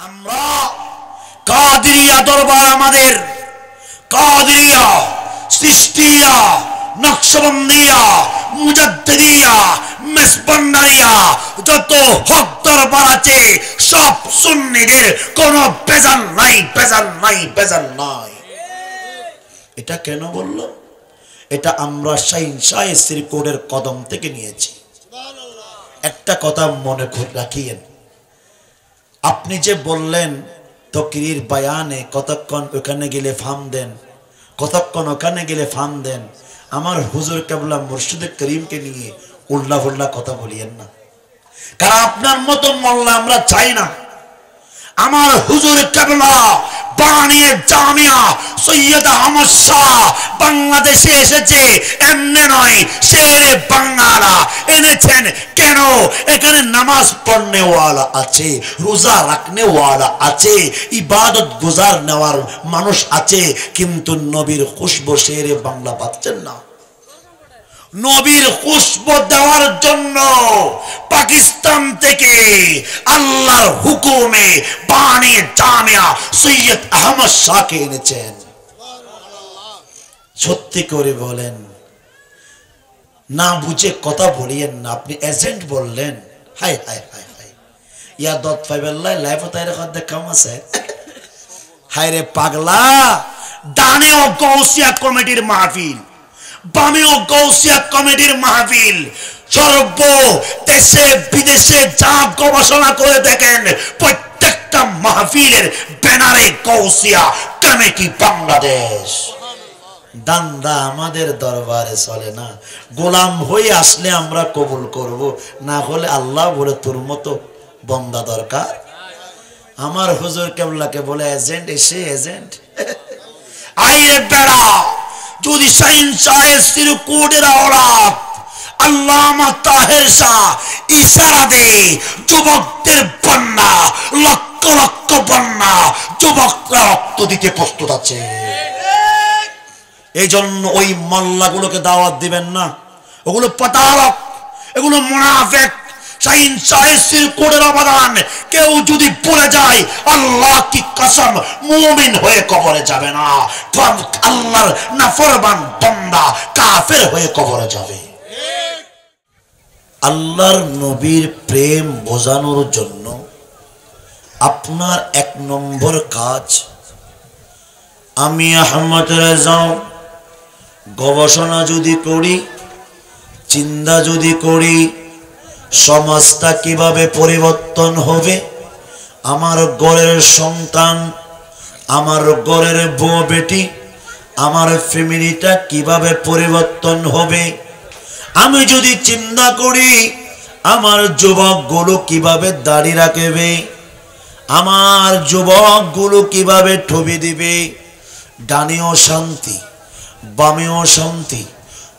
আমরা কাদেরিয়া দরবার আমাদের কাদেরিয়া চিশতিয়া নকশবন্দিয়া মুজাদ্দিদিয়া মেসবন্দারিয়া যত হক দরবার আছে সব সুন্নিদের কোনো বেজাল নাই বেজাল নাই বেজাল নাই। এটা কেন বললো? এটা আমরা শাইন শাহে শ্রীকোটের কদম থেকে নিয়েছি। একটা কথা মনে রাখিয়েন, আপনি যে বললেন তকরির বয়ানে কতক্ষণ ওখানে গেলে ফাম দেন, কতক্ষণ ওখানে গেলে ফাম দেন, আমার হুজুর কেবলা মুর্শিদে করিমকে নিয়ে উল্লা ফুল্লা কথা বলিয়েন না, কারণ আপনার মতো মোল্লা আমরা চাই না। আমার হুজুর কেবলা বানিয়ে জামিয়া সৈয়দ আহমদ শাহ বাংলাদেশে এসেছে এমনি নয়, শেরে বাংলা এনেছেন। কেন? এখানে নামাজ পড়নে ওয়ালা আছে, রোজা রাখনে ওয়ালা আছে, ইবাদত গুজার নেওয়ার মানুষ আছে, কিন্তু নবীর খুশবু শেরে বাংলা পাচ্ছেন না। নবীর খুশবু দেওয়ার জন্য পাকিস্তান থেকে আল্লাহর হুকুমে বানিয়ে জামিয়া সৈয়দ আহমদ শাহকে এনেছেন। সত্যি করে বলেন, না বুঝে কথা বলিয়েন না। আপনি এজেন্ট বললেন, হাই হাই হাই হাই ইয়া দত ফাইবেল্লাহ লাইফ তাইরে কত কাম আছে। হাই রে পাগলা, ডানেও গৌসিয়া কমিটির মাহফিল, বামেও গৌসিয়া কমিটির মাহফিল, সর্ব দেশে বিদেশে যা গবেষণা করে দেখেন প্রত্যেকটা মাহফিলের ব্যানারে গৌসিয়া কমিটি বাংলাদেশ। দান্দা আমাদের দরবারে চলে না। গোলাম হয়ে আসলে আমরা কবুল করব, না হলে আল্লাহ বলে তোর মতো বন্দা দরকার। আমার হুজুর কেবলাকে বলে এজেন্ট, এসে এজেন্ট আইরে বেড়া। যদি শাইন শাহে শ্রীকোটের আওলাদ আল্লামা তাহের শাহ ইশারা দে, যুবকদের বন্যা, লক্ষ লক্ষ বন্যা, যুবকরা রক্ত দিতে প্রস্তুত আছে। এই জন্য ওই মোল্লাগুলোকে দাওয়াত দিবেন না, ওগুলো প্রতারক, এগুলো মুনাফিক। শাইন শাহে শ্রীকোটের অবদান কেউ যদি ভুলে যায়, আল্লাহ কি কসম, মুমিন হয়ে কবরে যাবে না, আল্লাহর নাফরমান বান্দা কাফের হয়ে কবরে যাবে। আল্লাহর নবীর প্রেম বোঝানোর জন্য আপনার এক নম্বর কাজ, আমি আহমদ রেজা গবেষণা যদি করি, চিন্তা যদি করি, সমাজটা কিভাবে পরিবর্তন হবে, আমার ঘরের সন্তান, আমার ঘরের বউ বেটি, আমার ফ্যামিলিটা কিভাবে পরিবর্তন হবে, আমি যদি চিন্তা করি আমার যুবকগুলো কিভাবে দাড়ি রাখবে, আমার যুবকগুলো কিভাবে ঠবি দিবে, ডানেও শান্তি, বামেও শান্তি,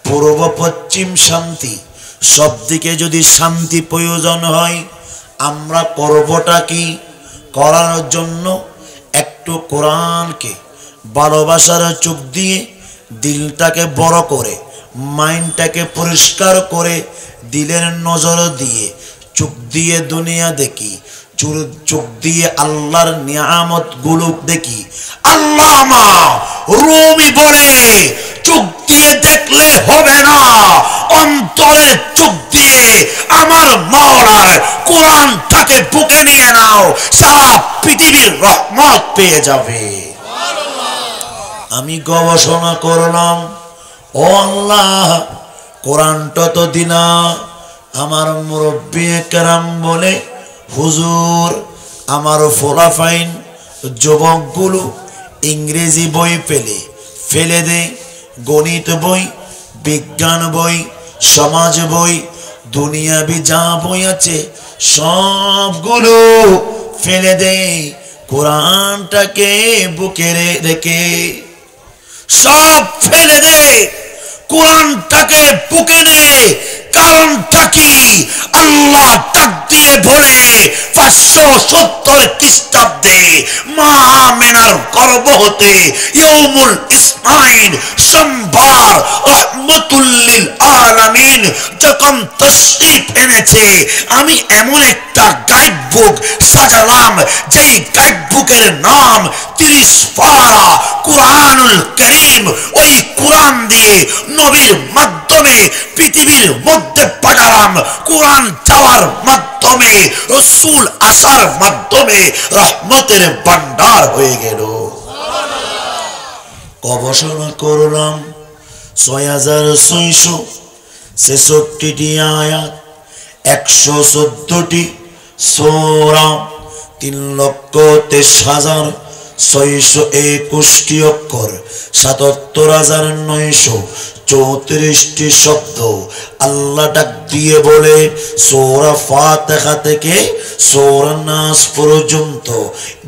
পূর্ব পশ্চিম শান্তি, সব দিকে যদি শান্তি প্রয়োজন হয়, আমরা করবটা কি? করার জন্য একটু কোরআনকে ভালোবাসার চোখ দিয়ে দিলটাকে বড় করে, মাইন্ডটাকে পরিষ্কার করে, দিলের নজর দিয়ে চোখ দিয়ে দুনিয়া দেখি, চোখ দিয়ে আল্লাহর নিয়ামত গুলো দেখি। আল্লামা রুমি বলে, চোখ দিয়ে দেখলে হবে না, অন্তরের চোখ দিয়ে আমার মাওলার কোরআনটাকে বুকে নিয়ে নাও, সারা পৃথিবীর রহমত পেয়ে যাবে। আমি গবেষণা করলাম, ও আল্লাহ কোরআনটা তো দিনা। আমার মুরব্বি কেরাম বলে, হুজুর আমার ফোলাফাইন যুবকগুলো ইংরেজি বই ফেলে দে, গণিত বই, বিজ্ঞান বই, সমাজ বই, দুনিয়াবি যা বই আছে সবগুলো ফেলে দে, কোরআনটাকে বুকে রেখে সব ফেলে দে, কোরআনটাকে বুকে নে। কারণটা কি? আল্লাহ ডাক দিয়ে বলে 570 খ্রিস্টাব্দে মা আমেনার গর্ভ হতে ইয়াউমুল ইসনাইন সোমবার রাহমাতুল লিল আলামিন যখন তশরীফ এনেছে, আমি এমন একটা গাইড বুক সাজালাম যেই গাইড বুকের নাম 30 পারা কুরআনুল কারীম। ওই কুরআন দিয়ে নবীর মাধ্যমে পৃথিবীর মধ্যে পাঠালাম। কুরআন যাওয়ার মাধ্যমে, রাসূল আসার মাধ্যমে রহমতের ভান্ডার হয়ে গেল। গবেষণা করলাম 6666টি আয়াত, 114টি সূরা, 3,23,621টি অক্ষর, 77,934টি শব্দ। আল্লাহ ডাক দিয়ে বলে সূরা ফাতিহা থেকে সূরা নাস পর্যন্ত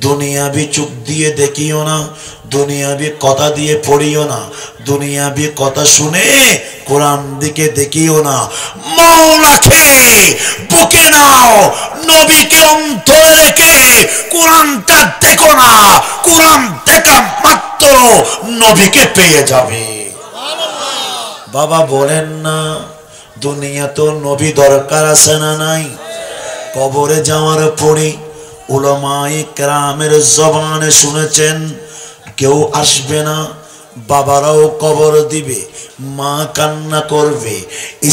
দুনিয়াবি চোখ দিয়ে দেখিও না, দুনিয়াবি কথা দিয়ে পড়িও না, দুনিয়াবি কথা শুনে কোরআন দিকে দেখিও না। মাওলাকে বুকে নাও, নবীকে অন্তরে রেখে কোরআনটা দেখো না। কোরআন দেখা মাত্র নবীকে পেয়ে যাবে। বাবা বলেন না দুনিয়া তো নবী দরকার আছে না নাই? কবরে যাওয়ার পরে উলামায়ে কেরামের জবানে শুনেছেন কেউ আসবে না, বাবারাও কবর দিবে, মা কান্না করবে,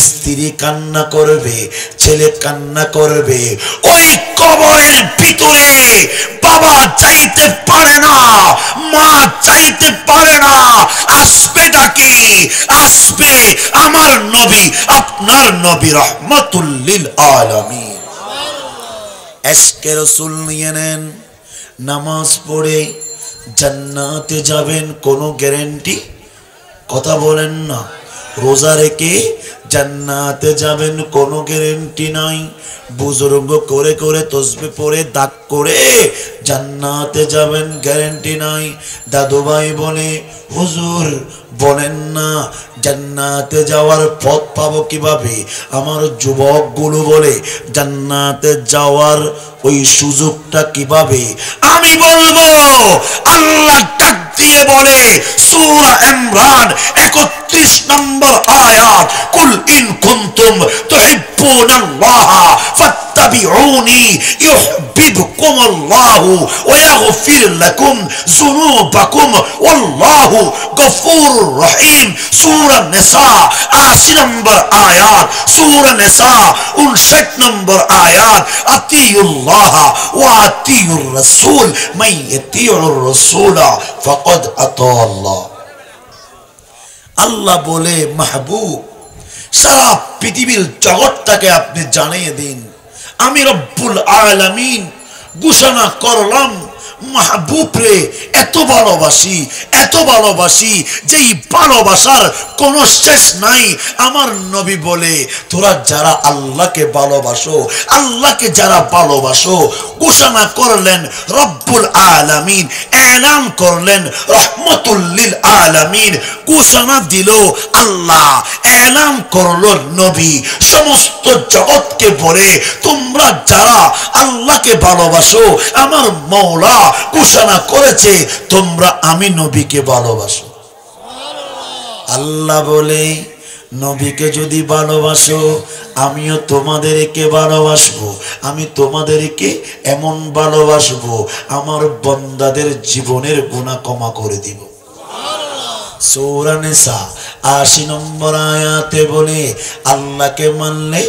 স্ত্রী কান্না করবে, ছেলে কান্না করবে। ওই কবরের ভিতরে বাবা চাইতে পারে না, মা চাইতে পারে না, আসবে ডাকে, আসবে আমার নবী, আপনার নবী রাহমাতুল লিল আলামিন। এসকে রাসূল নিয়ে নেন, নামাজ পড়ে জান্নাতে যাবেন কোনো গ্যারান্টি? কথা বলেন না। রোজা রেখে জান্নাতে যাবেন কোনো গ্যারান্টি নাই। বুজুর্গ করে করে তসবিহ পড়ে দাগ করে জান্নাতে যাবেন গ্যারান্টি নাই। দাদু ভাই বলে হুজুর বলেন না জান্নাতে যাওয়ার পথ পাবো কিভাবে? আমার যুবকগুলো বলে জান্নাতে যাওয়ার ওই সুযোগটা কিভাবে? আমি বলবো আল্লাহ ডাক দিয়ে বলে সূরা ইমরান 31 নম্বর আয়াত, কুল ইন কুনতুম তুহিব্বুনাল্লাহা ফাত্তাবিউনি ইউহিব্বুকুমুল্লাহু ওয়া ইয়াগফির লাকুম যুনুবাকুম ওয়াল্লাহু গফুরুর রহিম। সূরা নিসা 80 নম্বর আয়াত, সূরা নিসা 59 নম্বর আয়াত, আতিউল্লাহ ওয়া আতিউর রাসূল মান ইয়াতিউর রাসূলা ফাকাদ আতাআল্লাহ। আল্লাহ বলে মাহবুব সারা পৃথিবীর জগৎটাকে আপনি জানিয়ে দিন আমি রব্বুল আলামিন ঘোষণা করলাম মাহবুব রে এত ভালোবাসি, এত ভালোবাসি যে এই ভালোবাসার কোনো শেষ নাই। আমার নবী বলে তোরা যারা আল্লাহকে ভালোবাসো, আল্লাহকে যারা ভালোবাসো, ঘোষণা করলেন রব্বুল আলামিন, এলান করলেন রহমতুল লিল আলামিন, ঘোষণা দিল আল্লাহ, এলান করলো নবী, সমস্ত জগৎকে বলে তোমরা যারা আল্লাহকে ভালোবাসো আমার মওলা ঘোষণা করেছে তোমরা আমি নবীকে ভালোবাসো। আল্লাহ বলে নবীকে যদি ভালোবাসো আমিও তোমাদেরকে ভালোবাসবো, আমি তোমাদেরকে এমন ভালোবাসবো আমার বান্দাদের জীবনের গুনাহ ক্ষমা করে দিব। সূরা নিসা 80 নম্বর আয়াতে বলে আল্লাহকে মানলে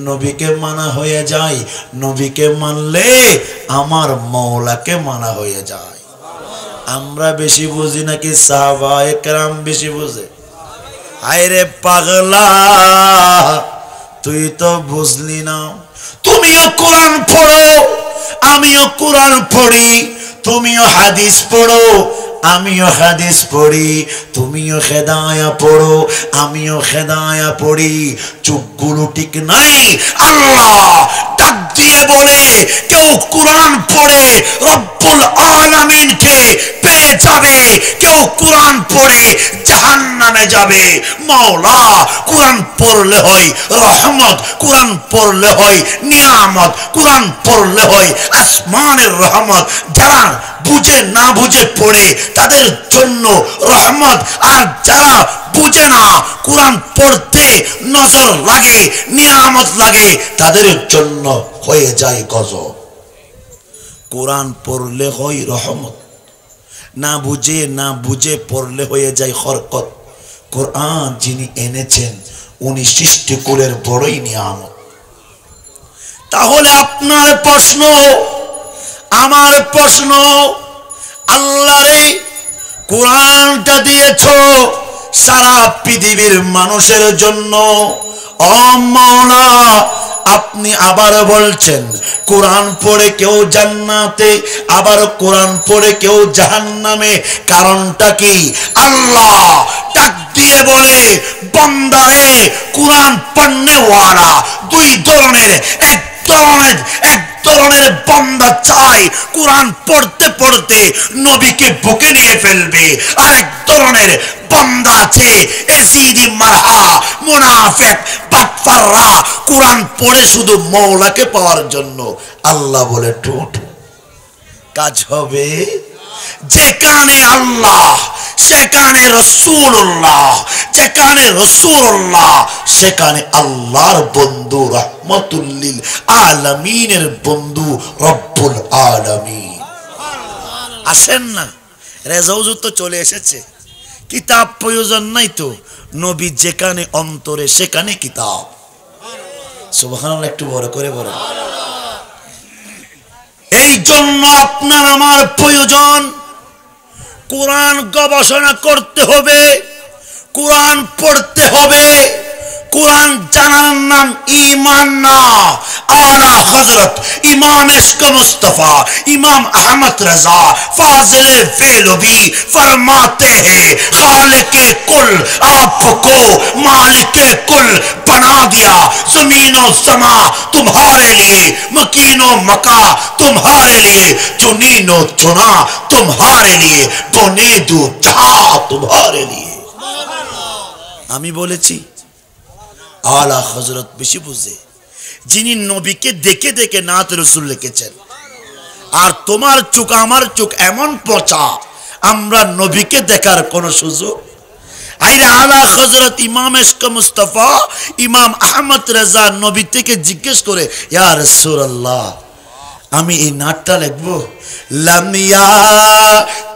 নবীকে মানা হয়ে যায়, নবীকে মানলে আমার মওলাকে মানা হয়ে যায়। আমরা বেশি বুঝি নাকি সাহাবায়ে কেরাম বেশি বুঝে? আরে পাগলা তুই তো বুঝলি না। তুমিও কোরআন পড়ো, আমিও কোরআন পড়ি, তুমিও হাদিস পড়ো, আমিও হাদিস পড়ি, তুমিও হেদায়া পড়ো, আমিও হেদায়া পড়ি। চোখগুলো ঠিক নাই। আল্লাহ ডাক দিয়ে বলে কেউ কোরআন পড়ে রব্বুল আলামিনকে পেয়ে যাবে, কেউ কোরআন পড়ে জাহান্নামে যাবে। মাওলা কোরআন পড়লে হয় রহমত, কোরআন পড়লে হয় নিয়ামত, কোরআন পড়লে হয় আসমানের রহমত। যারা বুঝে না বুঝে পড়ে তাদের জন্য রহমত, আর যারা বুঝে না কোরআন পড়তে নজর লাগে, নিয়ামত লাগে, তাদের জন্য হয়ে যায় গজব। কোরআন পড়লে হয় রহমত, না বুঝে পড়লে হয়ে যায় হরকত। কোরআন যিনি এনেছেন উনি সৃষ্টিকুলের বড়ই নিয়ামত। তাহলে আপনার প্রশ্ন, আমার প্রশ্ন, আল্লাহরে কোরআনটা দিয়েছো সারা পৃথিবীর মানুষের জন্য, ও মাওলা আপনি আবার বলছেন কোরআন পড়ে কেউ জান্নাতে, আবার কোরআন পড়ে কেউ জাহান্নামে, কারণটা কি? আল্লাহ ডাক দিয়ে বলে, বান্দারে কোরআন পড়নেওয়ালা দুই ধরনের, এক ধরনের বান্দা চাই কোরআন পড়তে পড়তে নবীকে বুকে নিয়ে ফেলবে, আর এক ধরনের বান্দা আছে এসিদি মারহা মুনাফিক বাটফাররা কোরআন পড়ে শুধু মওলাকে পাওয়ার জন্য। আল্লাহ বলে টুট কাজ হবে, যেখানে আল্লাহ সেখানে রাসূলুল্লাহ, যেখানে রাসূলুল্লাহ সেখানে আল্লাহর বন্ধু, রাহমাতুল লিল আলামিনের বন্ধু রব্বুল আলামিন। আসেন না, রেজাউজু তো চলে এসেছে, কিতাব প্রয়োজন নাই তো, নবী যেখানে অন্তরে সেখানে কিতাব। সুবহানাল্লাহ, একটু বড় করে বলেন। এই জন্য আপনার আমার প্রয়োজন কোরআন গবেষণা করতে হবে, কোরআন পড়তে হবে। কোরআন জানার নাম ঈমান না। आला हजरत इमाम इश्क मुस्तफा इमाम अहमद रजा फाजिल फेलवी फरमाते हैं, खालिके कुल आपको मालिके कुल बना दिया, जमीनो समा तुम्हारे लिए, मकीनो मका तुम्हारे लिए, चुनीनो चुना तुम्हारे लिए, बने दो जहां तुम्हारे लिए। আমি বলেছি आला हजरत বেশি বুঝে, যিনি নবীকে দেখে দেখে নাত রাসূল লিখেছেন। আর তোমার চোখ আমার চোখ এমন পচা, আমরা নবীকে দেখার কোন সুযোগ। আইরে আলা হযরত ইমাম ইশক মুস্তাফা ইমাম আহমদ রাজা নবী থেকে জিজ্ঞেস করে, ইয়া রাসূলুল্লাহ আমি এই নাটটা লিখবো। লামিয়া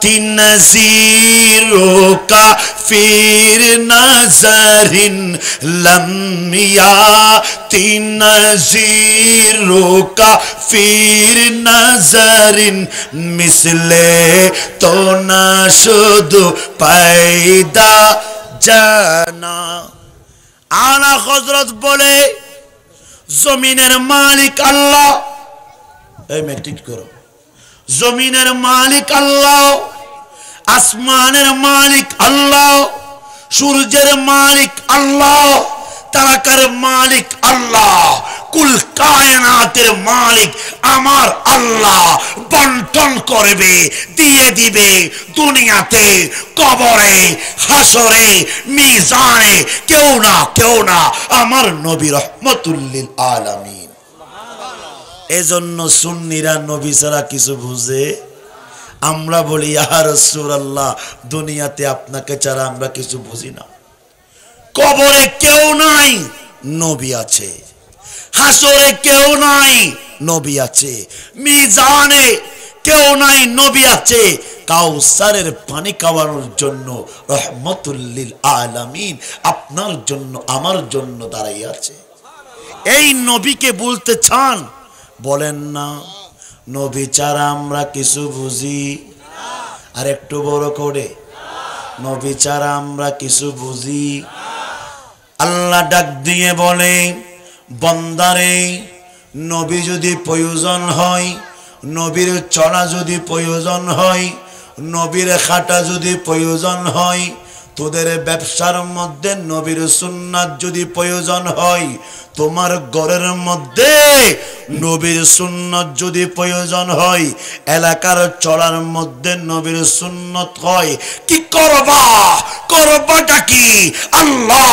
তিনজিরো কা ফির নজরিন, লামিয়া তিনজিরো কা ফির নজরিন, মিসলে তো না শুধু পয়দা জানা। আলা হযরত বলে, জমিনের মালিক আল্লাহ, এই মেট্রিক করো, জমিনের মালিক আল্লাহ, আসমানের মালিক আল্লাহ, সূর্যের মালিক আল্লাহ, তারাকার মালিক আল্লাহ, কুল কায়নাতের মালিক আমার আল্লাহ। বন্টন করবে, দিয়ে দিবে দুনিয়াতে, কবরে, হাসরে, মিজানে, কেউ না আমার নবী রহমাতুল লিল আলামিন। এজন্য সুন্নিরা নবী ছাড়া কিছু বুঝে, আমরা বলি ইয়া রাসূলুল্লাহ দুনিয়াতে আপনাকে ছাড়া আমরা কিছু বুঝি না। কবরে কেউ নাই, নবী আছে। হাসরে কেউ নাই, নবী আছে। মিজানে কেউ নাই, নবী আছে। কাউসারের পানি খাওয়ানোর জন্য রহমাতুল লিল আলামিন আপনার জন্য আমার জন্য দাঁড়াই আছে। এই নবীকে বলতে চান, বলেন না নবী ছাড়া আমরা কিছু বুঝি। আর একটু বড় করে, নবী ছাড়া আমরা কিছু বুঝি। আল্লাহ ডাক দিয়ে বলে, বান্দারে নবী যদি প্রয়োজন হয়, নবীর চলা যদি প্রয়োজন হয়, নবীর খাটা যদি প্রয়োজন হয়, তোদের ব্যবসার মধ্যে নবীর সুন্নাত যদি প্রয়োজন হয়, তোমার ঘরের মধ্যে নবীর সুন্নত যদি প্রয়োজন হয়, এলাকার চলার মধ্যে নবীর সুন্নত হয়, কি করবা? করবাটা কি? আল্লাহ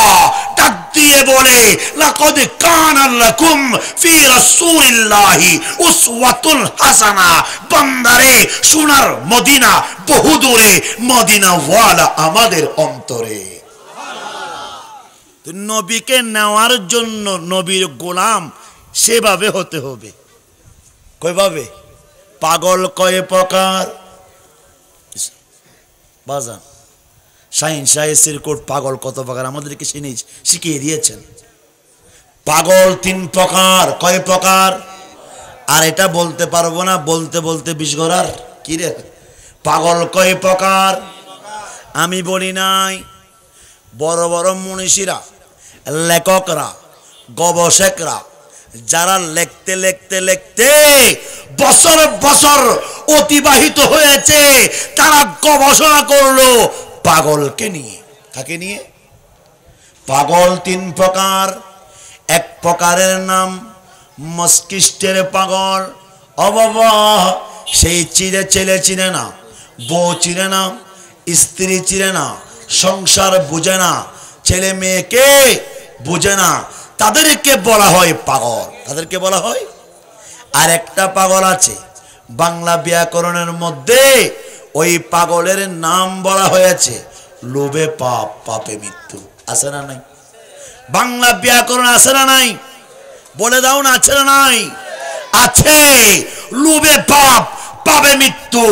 ডাক দিয়ে বলে, লাকাদ কানা লাকুম ফি রাসূলিল্লাহি উসওয়াতুল হাসানা। বান্দারে, সোনার মদিনা বহু দূরে, মদিনা ওয়ালা আমাদের অন্তরে। নবীকে নেওয়ার জন্য নবীর গোলাম সেভাবে হতে হবে। কয়ভাবে? পাগল কয় প্রকার? বাজান শাহিন শাহের কোট পাগল কত প্রকার আমাদেরকে শিখিয়ে দিয়েছেন। পাগল 3 প্রকার। কয় প্রকার? আর এটা বলতে পারবো না, বলতে বলতে 20 ঘরার কি রে। পাগল কয় প্রকার? আমি বলি নাই, বড় বড় মনীষীরা, লেখকরা, গবেষকরা যারা লিখতে লিখতে লিখতে বছর বছর অতিবাহিত হয়েছে, তারা গবেষণা করলো পাগলকে নিয়ে। কাকে নিয়ে? পাগল 3 প্রকার। এক প্রকারের নাম মস্তিষ্কের পাগল। ও বাবা, সেই ছেলে চিনে না, বউ চিনে না, স্ত্রী চিনে না, সংসার বুঝে না, ছেলে মেয়েকে বুঝে না, তাদেরকে বলা হয় পাগল। তাদেরকে বলা হয়। আর একটা পাগল আছে বাংলা ব্যাকরণের মধ্যে, ওই পাগলের নাম বলা হয়েছে লোভে পাপ, পাপে মৃত্যু। আছে না নাই? বাংলা ব্যাকরণ আছে না নাই? বলে দাও না, আছে না নাই? আছে। লোভে পাপ, পাবে মৃত্যু।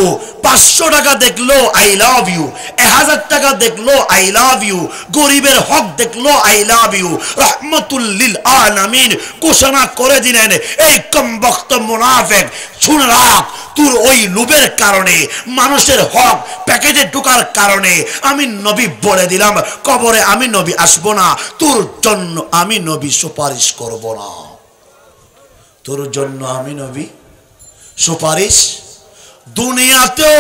500 টাকা দেখলো আই লাভ ইউ, 1000 টাকা দেখলো আই লাভ ইউ, গরিবের হক দেখলো আই লাভ ইউ। রহমতুল লিল আলামিন ঘোষণা করে দিলেন, এই কমবক্ত মুনাফিক, শুনে রাখ, তোর ওই লোভের কারণে, মানুষের হক প্যাকেটে ঢোকার কারণে আমি নবী বলে দিলাম, কবরে আমি নবী আসবো না, তোর জন্য আমি নবী সুপারিশ করব না। তোর জন্য আমি নবী সুপারিশ। দুনিয়াতেও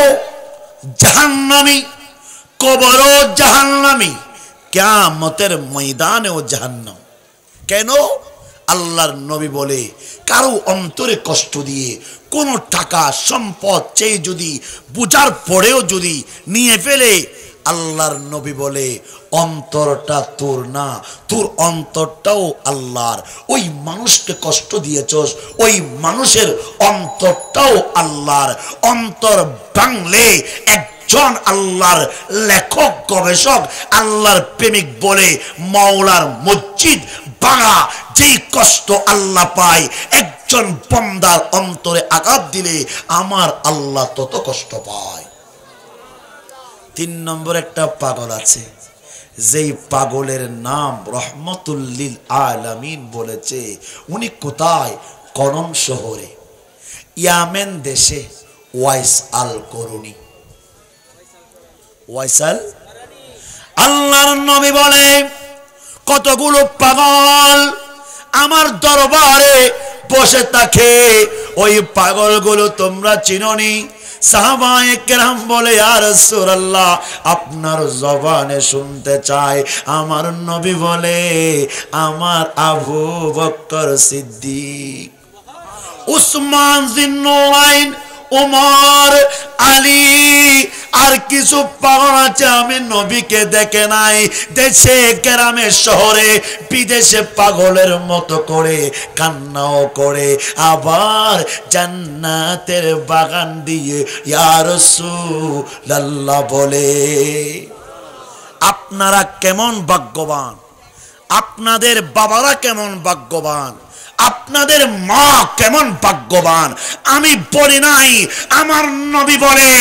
জাহান্নামী, কবরও জাহান্নামী, কিয়ামতের ময়দানেও জাহান্নাম। কেন? আল্লাহর নবী বলে, কারো অন্তরে কষ্ট দিয়ে কোনো টাকা সম্পদ চেয়ে যদি, বুঝার পরেও যদি নিয়ে ফেলে, আল্লাহর নবী বলে অন্তরটা তোর না, তোর অন্তরটাও আল্লাহর। ওই মানুষকে কষ্ট দিয়েছস, ওই মানুষের অন্তরটাও আল্লাহর। অন্তর ভাঙলে একজন আল্লাহর লেখক, গবেষক, আল্লাহর প্রেমিক বলে, মাওলার মসজিদ ভাঙা যেই কষ্ট আল্লাহ পায়, একজন বান্দার অন্তরে আঘাত দিলে আমার আল্লাহ তত কষ্ট পায়। 3 নম্বর একটা পাগল আছে, যেই পাগলের নাম রহমতুল লিল আলামিন বলেছে। উনি কোথায়? করম শহরে, ইয়ামেন দেশে, ওয়াইস আল করুনি। ওয়াইস আল, আল্লাহর নবী বলে, কতগুলো পাগল আমার দরবারে বসে থাকে, ওই পাগলগুলো তোমরা চিনোনি? সাহাবায়ে কেরাম বলে, ইয়া রাসূলুল্লাহ, আপনার জবানে শুনতে চাই। আমার নবী বলে, আমার আবু বকর সিদ্দিক, উসমান জিন্নুরাইন, উমর, আলী, আর কিছু পাগল আছে আমি নবীকে দেখে নাই। দেশে গ্রামে শহরে বিদেশে পাগলের মতো করে কান্নাও করে, আবার জান্নাতের বাগান দিয়ে ইয়া রাসূলুল্লাহ বলে। আপনারা কেমন ভাগ্যবান, আপনাদের বাবারা কেমন ভাগ্যবান, আপনাদের মা কেমন ভাগ্যবান। আমি বলি নাই, আমার নবী বলে,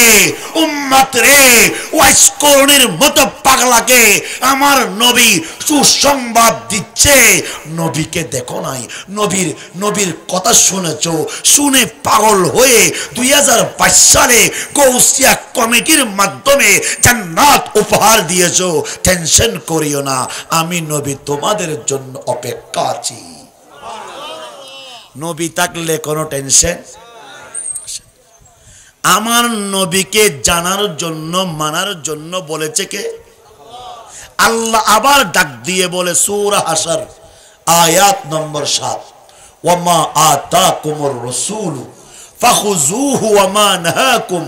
উম্মত রে, ওয়াইস করুনির মতো পাগলাকে আমার নবী সুসংবাদ দিচ্ছে। নবীকে দেখো নাই, নবীর কথা শুনেছো, শুনে পাগল হয়ে 2022 সালে গৌসিয়া কমিটির মাধ্যমে জান্নাত উপহার দিয়েছো। টেনশন করিও না, আমি নবী তোমাদের জন্য অপেক্ষা আছি। নবী থাকলে কোনো টেনশন। আমার নবীকে জানার জন্য, মানার জন্য বলেছে কে? আল্লাহ। আবার ডাক দিয়ে বলে সূরা হাসর আয়াত নম্বর 7, ওয়ামা আতাকুমুর রাসূল ফাখুযুহু ওয়ামা নাহাকুম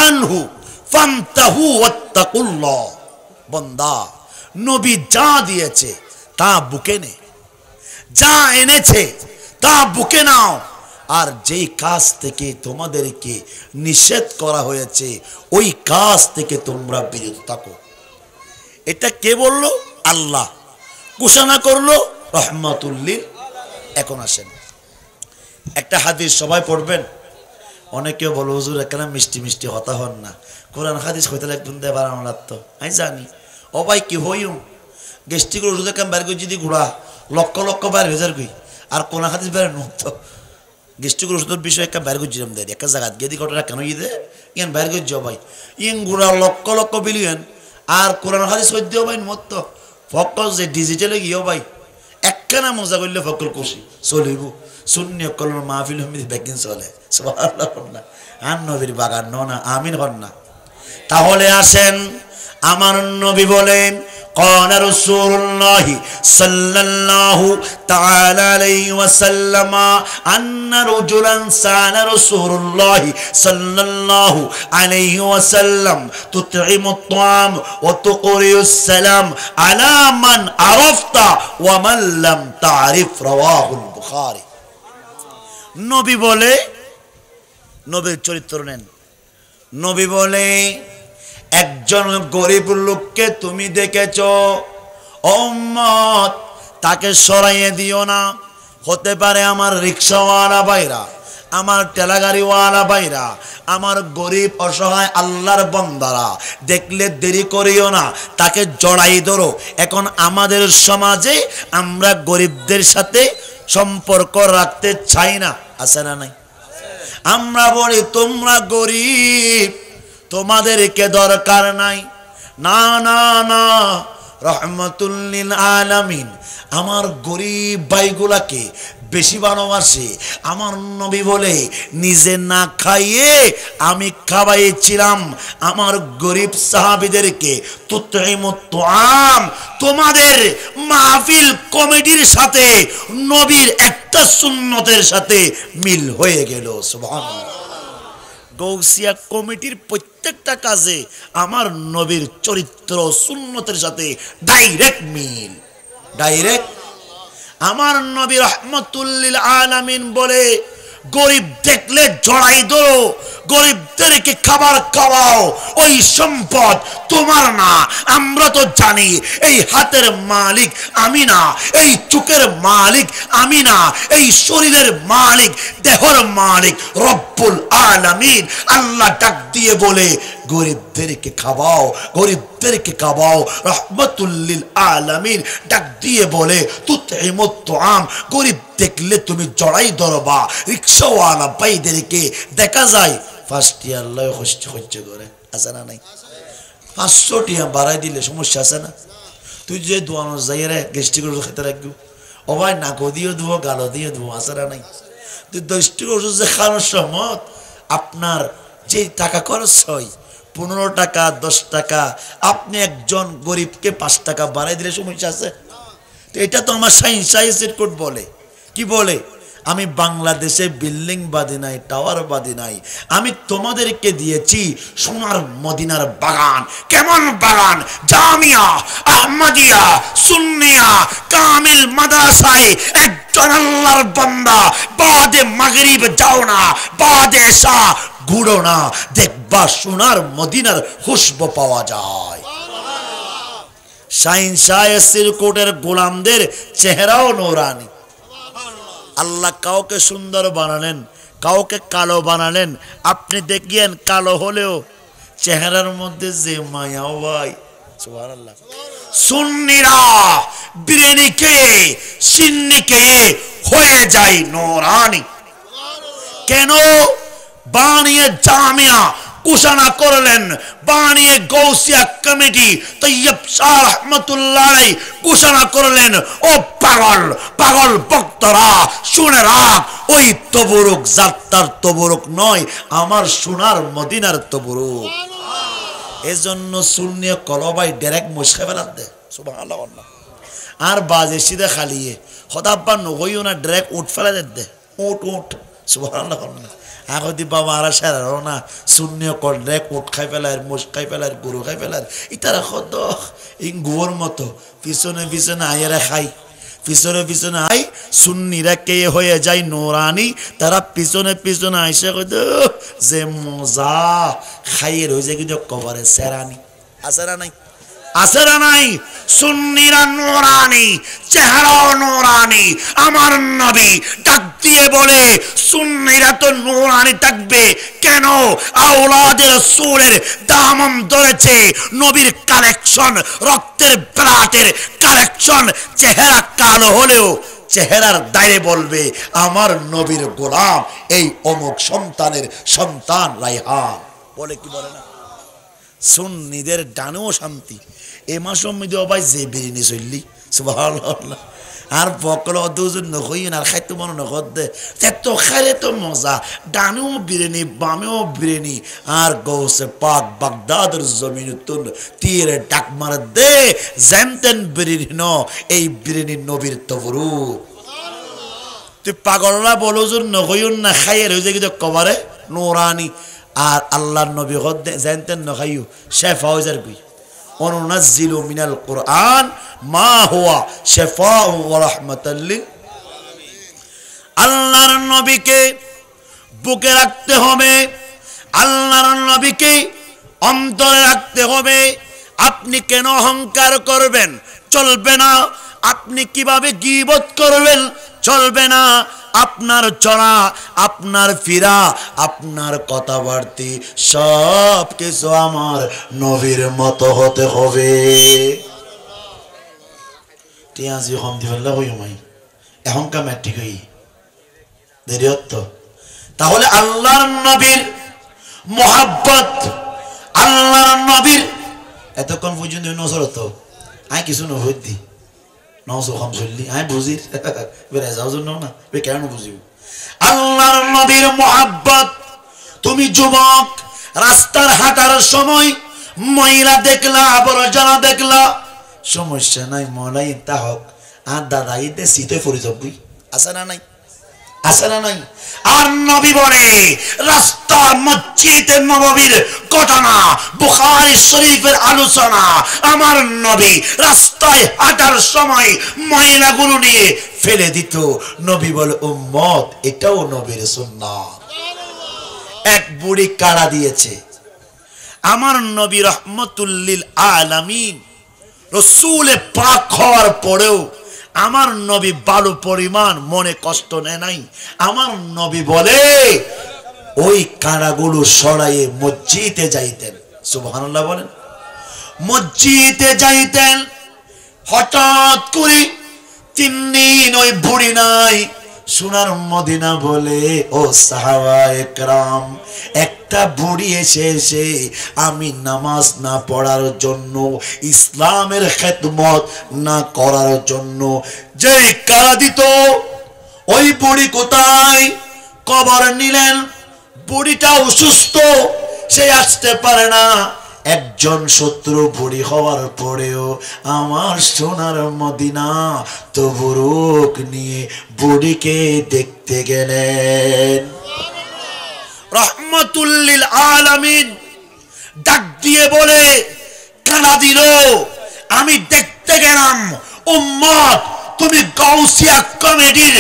আনহু ফান্তাহু ওয়াত্তাকুল্লাহ। বান্দা, নবী যা দিয়েছে তা বুকে নে, যা এনেছে তা বুকে নাও, আর যেই কাজ থেকে তোমাদেরকে নিষেধ করা হয়েছে ওই কাজ থেকে তোমরা বিরত থাকো। এটা কে বললো? আল্লাহ। ঘোষণা করলো রহমাতুল লিল। এখন আসেন একটা হাদিস সবাই পড়বেন। অনেকেও বলো হুজুর এখানে মিষ্টি মিষ্টি হতা হন না, কোরআন হাদিস হইতে একদম দেবার আমার তো আমি জানি। ও ভাই কি হইও গেস্টিকের ওষুধ কাম বের করে যদি ঘোড়া লক্ষ লক্ষ বার ভেজার গই আর কোরআন হাদিস বের নত গেস্টিকের ওষুধের বিষয়ে একটা বের করছিলাম দেয় একটা জায়গা গেদি ঘটনা কেন দে ইয়ান বের করছ ভাই ইন ঘোড়া লক্ষ লক্ষ বিলিয়ন আর কোরআন হাদিস হইতে ভাই মত ফকল যে ডিজিটালে গিয়েও ভাই একখানা মজা করলে ফকল খুশি চলিব শূন্য কলম মাহফিল হমিদ ব্যাকিং চলে সুবহানাল্লাহ। আর নবীর বাগান না আমিন হন না। তাহলে আসেন আমার নবী বলেন قال رسول الله صلى الله تعالى عليه وسلم أن رجلا سأل رسول الله صلى الله عليه وسلم تطعم الطعام وتقرئ السلام على من عرفت ومن لم تعرف رواه البخاري। নবী বলে, নবীর চরিত্র নেন, নবী বলে একজন গরিব লোককে তুমি দেখেছ, উম্মত তাকে সরাইয়ে দিও না। হতে পারে আমার রিক্সাওয়ালা ভাইরা, আমার ঠেলাগাড়িওয়ালা ভাইরা, আমার গরিব অসহায় আল্লাহর বান্দারা দেখলে দেরি করিও না, তাকে জড়াই ধরো। এখন আমাদের সমাজে আমরা গরিবদের সাথে সম্পর্ক রাখতে চাই না, আছে না নাই? আমরা বলি তোমরা গরিব, তোমাদেরকে দরকার নাই। না না না, রহমাতুল লিল আলামিন আমার গরিব ভাইগুলাকে বেশি ভালোবাসে। আমার নবী বলে নিজে না খাইয়ে আমি খাওয়াইছিলাম আমার গরিব সাহাবীদেরকে। তুতঈমুত তুআম, তোমাদের মাহফিল কমিটির সাথে নবীর একটা সুন্নতের সাথে মিল হয়ে গেল। সুবহানাল্লাহ। গৌসিয়া কমিটির প্রত্যেকটা কাজে আমার নবীর চরিত্র সুন্নতের সাথে ডাইরেক্ট মিল, ডাইরেক্ট। আমার নবী রহমাতুল লিল আলামিন বলে গরিব দেখলে জড়াই ধরো, গরিবদেরকে খাবার খাওয়াও। ওই সম্পদ তোমার না। আমরা তো জানি এই হাতের মালিক আমি না, এই চোখের মালিক আমি না, এই শরীরের মালিক দেহর মালিক রব্বুল আলামিন। আল্লাহ ডাক দিয়ে বলে গরিবদেরকে খাওয়াও, গরিবদেরকে খাওয়াও। রহমাতুল লিল আলামিন ডাক দিয়ে বলে তুতঈমুত তুআম, গরিব দেখলে তুমি জড়াই ধরবা। রিক্সাওয়ালা ভাইদেরকে দেখা যায় ফার্স্ট ইয়ার লয় হচ্ছে করে, আছে না নাই? 500 টিয়া বাড়াই দিলে সমস্যা আছে না? তুই যে দোয়ানো যাই রে গেস্টিক ওষুধ খেতে রাখবি, ও ভাই নাকো দিয়ে ধুবো, গালো দিয়ে ধুবো, আছে না নাই? তুই গেস্টিক ওষুধ যে খাওয়ানোর সময় আপনার যে টাকা খরচ হয় 15 টাকা 10 টাকা, আপনি একজন গরিবকে 5 টাকা বাড়াই দিলে সমস্যা আছে? তো এটা তো আমার সায়েন্সের কোড বলে। কি বলে? আমি বাংলাদেশে বিল্ডিং বাঁধি নাই, টাওয়ার বাঁধি নাই, আমি তোমাদেরকে দিয়েছি সোনার মদিনার বাগান। কেমন বাগান? জামিয়া আহমদিয়া সুন্নিয়া কামিল মাদ্রাসায় একজন আল্লাহর বান্দা বাদে মাগরিব যাও না, বাদে এশা ঘুরো না, দেখবা সোনার মদিনার খুশবু পাওয়া যায়। সায়েন্সের কোটের গোলামদের চেহারাও নূরানি। আল্লাহ কাউকে সুন্দর বানালেন, কাউকে কালো বানালেন। আপনি দেখেন কালো হলেও চেহারার মধ্যে যে মায়া ভাই, সুবহানাল্লাহ। সুন্নিরা বিরেনিকে সিন্নিকে হয়ে যায় নূরানি। কেন? বানিয়ে জামিয়া ঘোষণা করলেন, বানিয়ে গৌসিয়া কমিটি তৈয়ব শাহ রহমাতুল্লাহ আলাইহি ঘোষণা করলেন, ও পাগল পাগল ভক্তরা শুনে রাখ, ওই তবরুক যাত্রার তবরুক নয়, আমার সোনার মদিনার তবরুক। এজন্য সুন্নিয়ে কলবাই ডাইরেক্ট মুশকে ফেলাত দে, সুবহানাল্লাহ। আর বাজে সিধা খালিয়ে হদাব্বা নগইও না ডাইরেক্ট উঠ ফেলে দে উঠ উঠ সুবহানাল্লাহ আগদি বাবা আর সারারো না শূন্য কর ডাইরেক্ট উঠ খাই ফেলার মোষ খাই ফেলার গরু খাই ফেলার ইতারা খদ ইং গুয়োর মতো পিছনে পিছনে আইয়ারা খাই পিছনে পিছনে আই সুন্নিরা কে হয়ে যায় নোরানি তারা পিছনে পিছনে আইসে কইত যে মজা খাইয়ে রয়েছে কিন্তু কবরে সেরানি আসেরা নাই আসেরা নাই সুন্নিরা নোরানি চেহারাও নোরানি আমার নবী ডাক দিয়ে বলে সুন্নিরা তো নোরানি থাকবে কেন আওলাদে রাসূলের দামন ধরেছে নবীর কালেকশন রক্তের ব্লাডের কালেকশন চেহারা কালো হলেও চেহারার দায়ে বলবে আমার নবীর গোলাম এই অমুক সন্তানের সন্তান রায়হান বলে কি বলে না সুন্নিদের ডানেও শান্তি এ মাসের মধ্যে ভাই যে বিরিয়ানি চললি সুবহানাল্লাহ আর বকল দুজন নকই আর খাইতে মনে নকদ দে তো খাইলে তো মজা ডানেও বিরিয়ানি বামেও বিরিয়ানি আর গৌসে পাক বাগদাদের জমিন তুন তীর ডাক মার দে জানতেন বিরিয়ানি ন এই বিরিয়ানি নবীর তবরু তুই পাগলরা বলো যে নকইন না খাইয়ে রয়েছে কিন্তু কবারে নোরানি আর আল্লাহর নবী হদ জানতেন না খাইও শেফা হয়ে যাবি অনুনাজ্জিলু মিনাল কুরআন মা হুয়া শিফাউ ওয়া রাহমাতাল লিল আল্লাহর নবীকে বুকে রাখতে হবে আল্লাহর নবীকে অন্তরে রাখতে হবে আপনি কেন অহংকার করবেন চলবে না আপনি কিভাবে গীবত করবেন চলবে না আপনার চলা আপনার ফিরা আপনার কথাবার্তা সব কিছু আমার নবীর মতো হতে হবে টিয়াজি হম দিবেলা হই মাই এখনকার ম্যাট্রিক হই দেরি হতো তাহলে আল্লাহর নবীর মোহাব্বত আল্লাহর নবীর এতক্ষণ পর্যন্ত নজর হতো আই কিছু নহই দি নজর কম চললি আই বুঝি বেড়ে যাও জন্য না বে কেন বুঝিব আল্লাহর নবীর মোহাব্বত তুমি যুবক রাস্তার হাঁটার সময় মহিলা দেখলা আবর্জনা দেখলা সমস্যা নাই মলাই তা হোক আর দাদা ইতে শীতে পড়ে যাবি আসে না নাই আসে না নাই আর নবী বলে রাস্তার মসজিদে নববীর ঘটনা বুখারী শরীফের আলোচনা আমার নবী রাস্তায় হাঁটার সময় মহিলাগুলো নিয়ে ফেলে দিত নবী বলে উম্মত এটাও নবীর সুন্নাত এক বুড়ি কাড়া দিয়েছে আমার নবী রহমতুল লিল আলামিন রাসূল পাক হওয়ার পরেও আমার নবী বালু পরিমাণ মনে কষ্ট নেয় নাই আমার নবী বলে ওই কাঁড়াগুলো সরাইয়ে মসজিদে যাইতেন সুবহানাল্লাহ বলেন মসজিদে যাইতেন হঠাৎ করে 3 দিন ওই বুড়ি নাই সোনার মদিনা বলে ও সাহাবায়ে কেরাম একটা বুড়ি এসে আমি নামাজ না পড়ার জন্য ইসলামের খেদমত না করার জন্য যে কারা দিত ওই বুড়ি কোথায় কবর নিলেন বুড়িটা অসুস্থ সে আসতে পারে না একজন শত্রু বুড়ি হওয়ার পরেও আমার সোনার মদিনা তবরুক নিয়ে বুড়িকে দেখতে গেলেন রহমতুল লিল আলামিন ডাক দিয়ে বলে কানা দিল আমি দেখতে গেলাম উম্মত তুমি গাউসিয়া কমিটির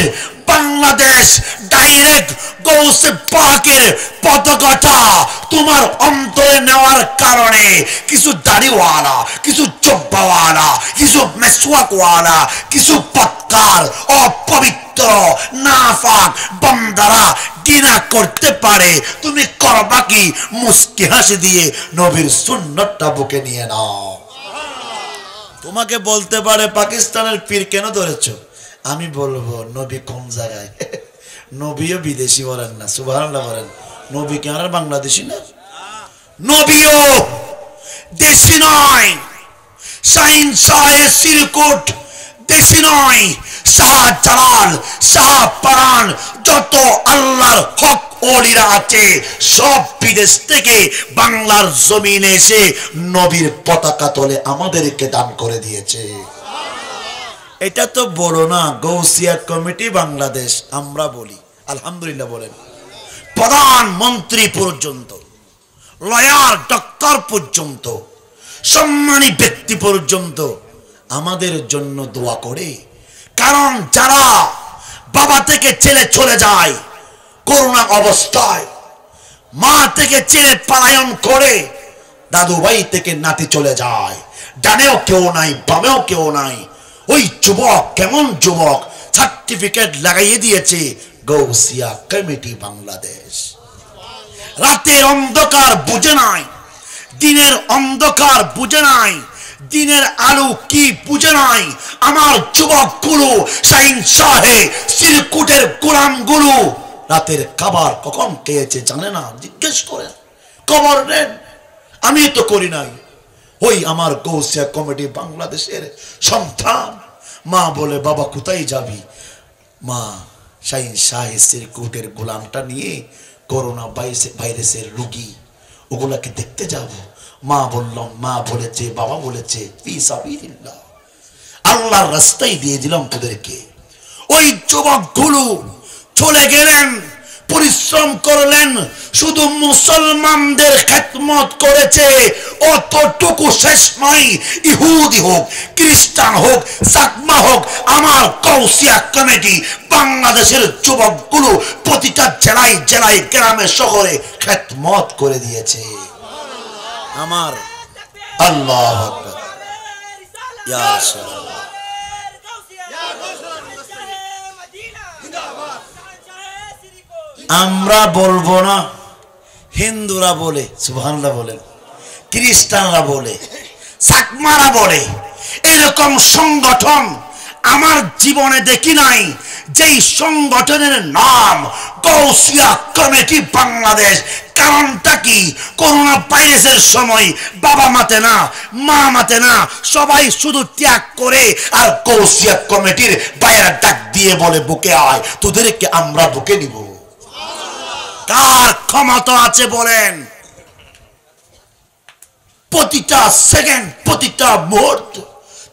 বাংলাদেশ ডাইরেক্ট গৌসে পাকের পতাকাটা তোমার অন্তরে নেওয়ার কারণে কিছু দাড়িওয়ালা কিছু জব্বাওয়ালা কিছু মেসওয়াকওয়ালা কিছু পৎকার অপবিত্র নাফাক বান্দারা ঘৃণা করতে পারে তুমি করবা কি মুস্কি হাসি দিয়ে নবীর সুন্নতটা বুকে নিয়ে নাও তোমাকে বলতে পারে পাকিস্তানের পীর কেন ধরেছো আমি বলবো নবী কোন জায়গায় নবীও বিদেশি বলেন না সুবহানাল্লাহ বলেন নবী কি আর বাংলাদেশি না নবীও দেশি নয় শাহিন শাহের সিরকুট দেশি নয় শাহজালাল শাহপরান যত আল্লাহর হক ওলিরা আছে সব বিদেশ থেকে বাংলার জমিনে এসে নবীর পতাকা তলে আমাদেরকে দান করে দিয়েছে এটা তো বড় না, গৌসিয়া কমিটি বাংলাদেশ আমরা বলি আলহামদুলিল্লাহ বলেন। প্রধানমন্ত্রী পর্যন্ত, লয়ার ডক্টর পর্যন্ত, সম্মানী ব্যক্তি পর্যন্ত আমাদের জন্য দোয়া করে। কারণ যারা বাবা থেকে ছেলে চলে যায় করোনা অবস্থায়, মা থেকে ছেলে পলায়ন করে, দাদু ভাই থেকে নাতি চলে যায়, ডানেও কেউ নাই বামেও কেউ নাই, ওই যুবক কেমন যুবক, সার্টিফিকেট লাগাইয়ে দিয়েছে গৌসিয়া কমিটি বাংলাদেশ। রাতের অন্ধকার বুঝে নাই, দিনের অন্ধকার বুঝে নাই, দিনের আলো কি বুঝে নাই। আমার যুবকগুলো, শাহিন শাহে সিরকুটের গোলামগুলো রাতের খাবার কখন খেয়েছে জানে না, জিজ্ঞেস করেন, খবর নেন। আমি তো করি নাই। ওই আমার গৌসিয়া কমিটি বাংলাদেশের সন্তান, মা বলে বাবা কোথায় যাবি? মা শাহিন শাহে সিরকুটের গোলামটা নিয়ে করোনা ভাইরাসের রোগী, ওগুলাকে দেখতে যাব। মা বললাম, মা বলেছে, বাবা বলেছে, ফিসাবিলিল্লাহ আল্লাহর রাস্তায় দিয়ে দিলাম তোদেরকে। ওই যুবকগুলো চলে গেলেন, পরিশ্রম করলেন, শুধু মুসলমানদের খেদমত করেছে, অতটুকু শেষ নয়। ইহুদি হোক, খ্রিস্টান হোক, চাকমা হোক, আমার গৌসিয়া কমিটি বাংলাদেশের যুবকগুলো প্রতিটা জেলায় জেলায় গ্রামে শহরে খেদমত করে দিয়েছে। আমার আল্লাহু আকবার, ইয়া রাসূলুল্লাহ। আমরা বলবো না, হিন্দুরা বলে, সুবহানাল্লাহ বলেন, খ্রিস্টানরা বলে, চাকমারা বলে। এরকম সংগঠন আমার জীবনে দেখি নাই। যেই সংগঠনের নাম গৌসিয়া কমিটি বাংলাদেশ। কারণটা কি? করোনা ভাইরাসের সময় বাবা মাতে না, মা মাতে না, সবাই শুধু ত্যাগ করে, আর গৌসিয়া কমিটির বাইরে ডাক দিয়ে বলে বুকে আয়, তোদেরকে আমরা বুকে নিব। কার ক্ষমতা আছে বলেন? প্রতিটা সেকেন্ড, প্রতিটা মুহূর্ত,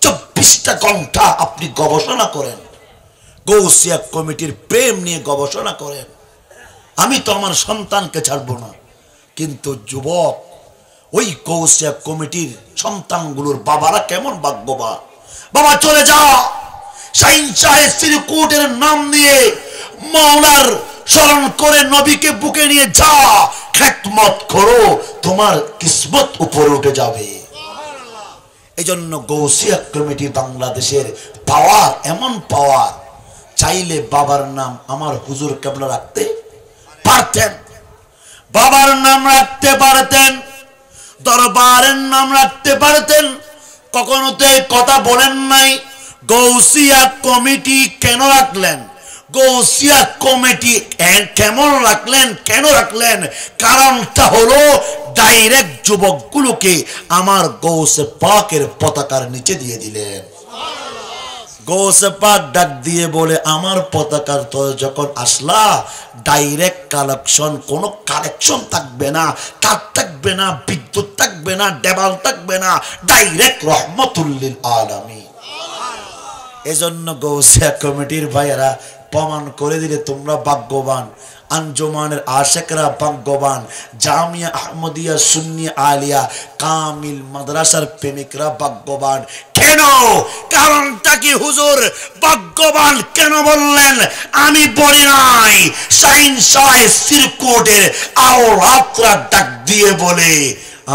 24টা ঘন্টা আপনি গবেষণা করেন, গৌসিয়া কমিটির প্রেম নিয়ে গবেষণা করেন। আমি তো আমার সন্তানকে ছাড়বো না, কিন্তু যুবক, ওই গৌসিয়া কমিটির সন্তানগুলোর বাবারা কেমন ভাগ্যবান। বাবা চলে যা, শাহিন শাহে সিরকুটের নাম নিয়ে মাওলার স্মরণ করে নবীকে বুকে নিয়ে যা, খেদমত করো, তোমার কিসমত উপরে উঠে যাবে। এই জন্য গৌসিয়া কমিটি বাংলাদেশের পাওয়ার, এমন পাওয়ার, চাইলে বাবার নাম আমার হুজুর কেবলা রাখতে পারতেন, বাবার নাম রাখতে পারতেন, দরবারের নাম রাখতে পারতেন। কখনো তো এই কথা বলেন নাই। গৌসিয়া কমিটি কেন রাখলেন? গৌসিয়া কমিটি কেমন রাখলেন, কেন রাখলেন? কারণটা হলো ডাইরেক্ট যুবকগুলোকে আমার গৌসে পাকের পতাকার নিচে দিয়ে দিলেন। গৌসে পাক ডাক দিয়ে বলে, আমার পতাকার তো যখন আসলা, ডাইরেক্ট কালেকশন, কোনো কালেকশন থাকবে না, কাঠ থাকবে না, বিদ্যুৎ থাকবে না, দেওয়াল থাকবে না, ডাইরেক্ট রহমতুল লিল আলামিন। এজন্য গৌসিয়া কমিটির ভাইয়েরা প্রমাণ করে দিলে তোমরা ভাগ্যবান, আঞ্জুমানের আশেকরা ভাগ্যবান, জামিয়া আহমদিয়া সুন্নি আলিয়া কামিল মাদ্রাসার প্রেমিকরা ভাগ্যবান। কেন? কারণটা কি হুজুর? ভাগ্যবান কেন বললেন? আমি বলি নাই, শাহিন শাহে সিরকুটের আওলাদরা ডাক দিয়ে বলে,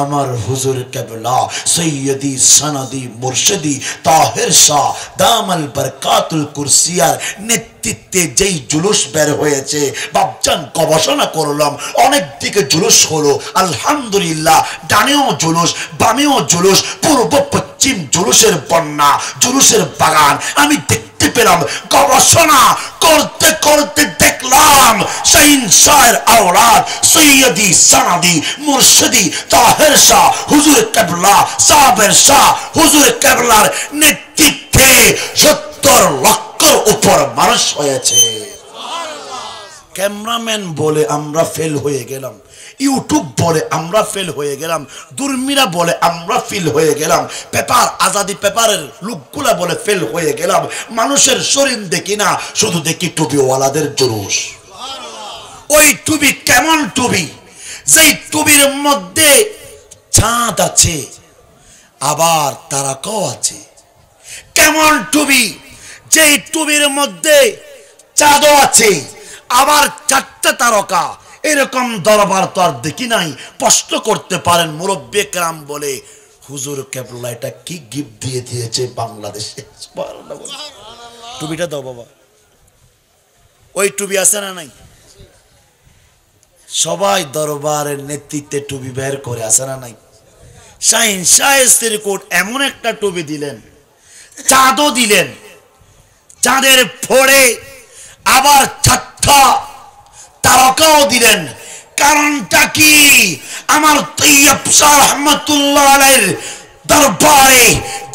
আমার হুজুর কেবলা সৈয়দি সনদি মুর্শিদি তাহের শাহ দামাল বরকাতুল কুরসিয়ার নেতৃত্বে যেই জুলুস বের হয়েছে, বাপজান গবেষণা করলাম, অনেক দিকে জুলুস হলো, আলহামদুলিল্লাহ। ডানেও জুলুস, বামেও জুলুস, পূর্ব পশ্চিম জুলুসের বন্যা, জুলুসের বাগান আমি দেখতে পেলাম। গবেষণা করতে করতে দেখলাম শাহিন শাহের আওলাদ সৈয়দি সনদি মুর্শিদি তাহের শাহ হুজুর কেবলা সাহেবের শাহ হুজুর কেবলার নেতৃত্বে 70 লক্ষের উপর মানুষ হয়েছে। ক্যামেরাম্যান বলে আমরা ফেল হয়ে গেলাম। ইউটিউব বলে আমরা ফেল হয়ে গেলাম, দুর্মিরা বলে আমরা ফেল হয়ে গেলাম, পেপার আজাদি পেপারের লোকগুলা বলে ফেল হয়ে গেলাম। মানুষের শরীর দেখি না, শুধু দেখি টুপিওয়ালাদের জুলুস। ওই টুপি কেমন টুপি? যেই টুপির মধ্যে চাঁদ আছে আবার তারকাও আছে। কেমন টুপি? যেই টুপির মধ্যে চাঁদও আছে আবার 4টা তারকা। এরকম দরবার তো আর দেখি নাই। প্রশ্ন করতে পারেন মুরব্বি কেরাম বলে, হুজুর কেবলা এটা কি গিফট দিয়ে দিয়েছে বাংলাদেশে? টুপিটা দাও বাবা। ওই টুপি আছে না নাই? সবাই দরবারের নেতৃত্বে টুপি বের করে, আছে না নাই? শাহিন শাহের কোট এমন একটা টুপি দিলেন, চাঁদও দিলেন, চাঁদের ফোড়ে আবার 4টা তারকাও দিলেন। কারণটা কি? আমার তৈয়ব শাহ রহমাতুল্লাহ আলাইহির দরবারে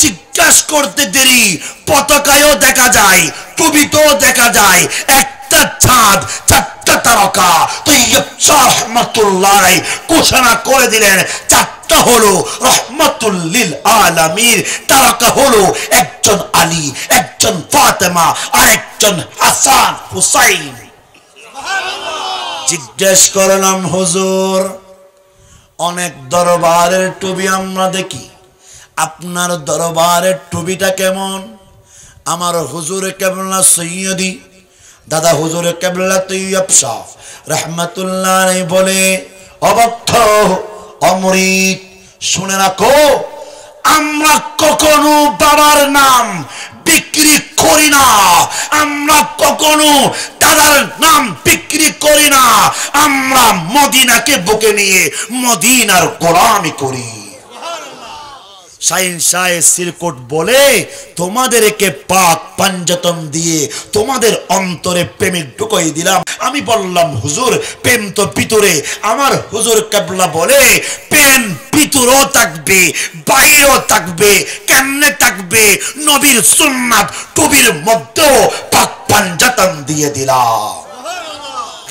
জিজ্ঞাসা করতে দেরি, পতাকায়ও দেখা যায়, টুপিতেও দেখা যায়, একটা চাঁদ 4টা তারকা। তৈয়ব শাহ রহমাতুল্লাহ আলাইহি ঘোষণা করে দিলেন 4টা হলো রহমাতুল লিল আলামিন। তারকা হলো একজন আলী, একজন ফাতেমা আর একজন হাসান হুসাইন। জিজ্ঞেস করলাম হুজুর, অনেক দরবারের টুপি আমরা দেখি, আপনার দরবারের টুপিটা কেমন? আমার হুজুর কেবলা সৈয়দি দাদা হুজুর কেবলা তৈয়ব শাহ রহমাতুল্লাহ আলাইহি বলে, অবক্ষ অমৃত শুনে রাখো, আমরা কখনো বাবার নাম বিক্রি করি না, আমরা কখনো দাদার নাম বিক্রি করি না। আমরা মদিনাকে বুকে নিয়ে মদিনার গোলামি করি। শাহিন শাহের সিরকোট বলে, তোমাদেরকে পাক পাঞ্জাতন দিয়ে তোমাদের অন্তরে প্রেমে ঢুকাই দিলাম। আমি বললাম হুজুর প্রেম তো ভিতরে। আমার হুজুর কেবলা বলে, প্রেম ভিতরও থাকবে বাইরেও থাকবে। কেমনে থাকবে? নবীর সুন্নাত টুপির মধ্যেও পাক পাঞ্জাতন দিয়ে দিলাম।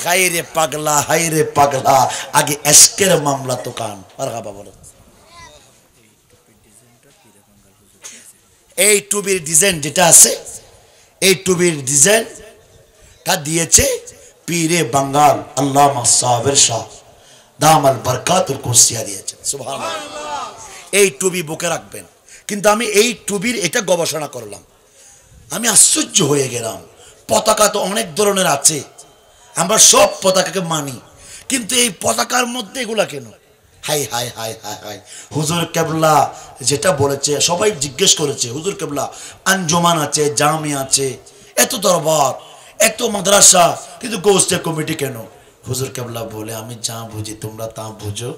হায়রে পাগলা, হায়রে পাগলা, আগে এশকের মামলা তো কান আর বাবা বলো। এই টুপির ডিজাইন যেটা আছে, এই টুপির ডিজাইনটা দিয়েছে পীরে বাঙ্গাল আল্লামা সাবের শাহ দামাল বরকাতুল কুরসিয়া দিয়েছেন। সুবহানাল্লাহ। এই টুপি বুকে রাখবেন। কিন্তু আমি এই টুপির এটা গবেষণা করলাম, আমি আশ্চর্য হয়ে গেলাম। পতাকা তো অনেক ধরনের আছে, আমরা সব পতাকাকে মানি, কিন্তু এই পতাকার মধ্যে এগুলা কেন? High high high high high. হুজুর কেবলা যেটা বলেছে, সবাই জিজ্ঞেস করেছে, হুজুর কেবলা আঞ্জুমান আছে, জামি আছে, এত দরবার, এত মাদ্রাসা, কিন্তু গোষ্ঠী কমিটি কেন? হুজুর কেবলা বলে, আমি যা বুঝি তোমরা তা বুঝো,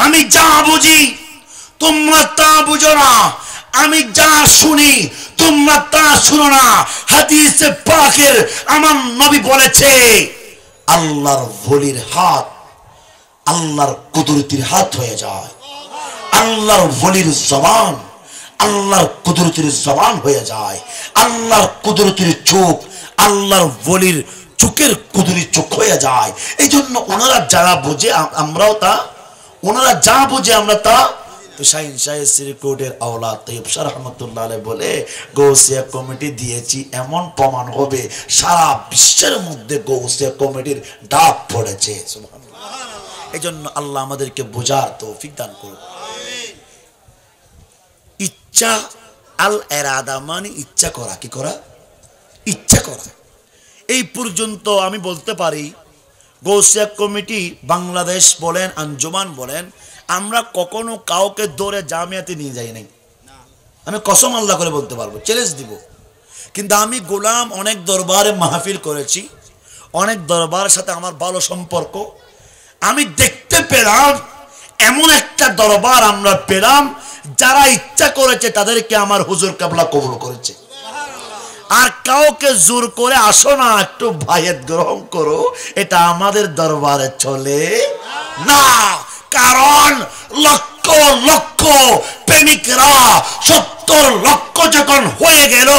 আমি যা বুঝি তোমরা তা বুঝো না, আমি যা শুনি তোমরা তা শুনো না। হাদিসে পাকের আমার নবী বলেছে, আল্লাহর ওলির হাত আল্লাহর কুদরতির হাত হয়ে যায়, আল্লাহর ওলির জবান আল্লাহর কুদরতির জবান হয়ে যায়, আল্লাহর কুদরতির চোখ আল্লাহর ওলির চোখের কুদরতি চোখ হয়ে যায়। এই জন্য ওনারা যারা বোঝে আমরাও তা, ওনারা যা বোঝে আমরা তা। তো শাহিন শাহের সিরকোটের আওলাদ তৈয়ব শাহ রহমাতুল্লাহ আলাইহি বলে, গৌসিয়া কমিটি দিয়েছি, এমন প্রমাণ হবে সারা বিশ্বের মধ্যে গৌসিয়া কমিটির ডাক পড়েছে। সুবহানাল্লাহ। এই জন্য আল্লাহ আমাদেরকে বোঝার তৌফিক দান করুন। ইচ্ছা আল এরাদা মানে ইচ্ছা করা। কি করা? ইচ্ছা করা। এই পর্যন্ত আমি বলতে পারি গৌসিয়া কমিটি বাংলাদেশ বলেন, আঞ্জুমান বলেন, আমরা কখনো কাউকে ধরে জামিয়াতে নিয়ে যাই নাই। আমি কসম আল্লাহ করে বলতে পারবো, চ্যালেঞ্জ দিব। কিন্তু আমি গোলাম অনেক দরবারে মাহফিল করেছি, অনেক দরবারের সাথে আমার ভালো সম্পর্ক। আমি দেখতে পেলাম এমন একটা দরবার আমরা পেলাম, যারা ইচ্ছা করেছে তাদেরকে আমার হুজুর কেবলা কবুল করেছে। আর কাউকে জোর করে আসো না একটু ভাইয়ের গ্রহণ করো, এটা আমাদের দরবারে চলে না। কারণ লক্ষ লক্ষ প্রেমিকরা 70 লক্ষ যখন হয়ে গেল,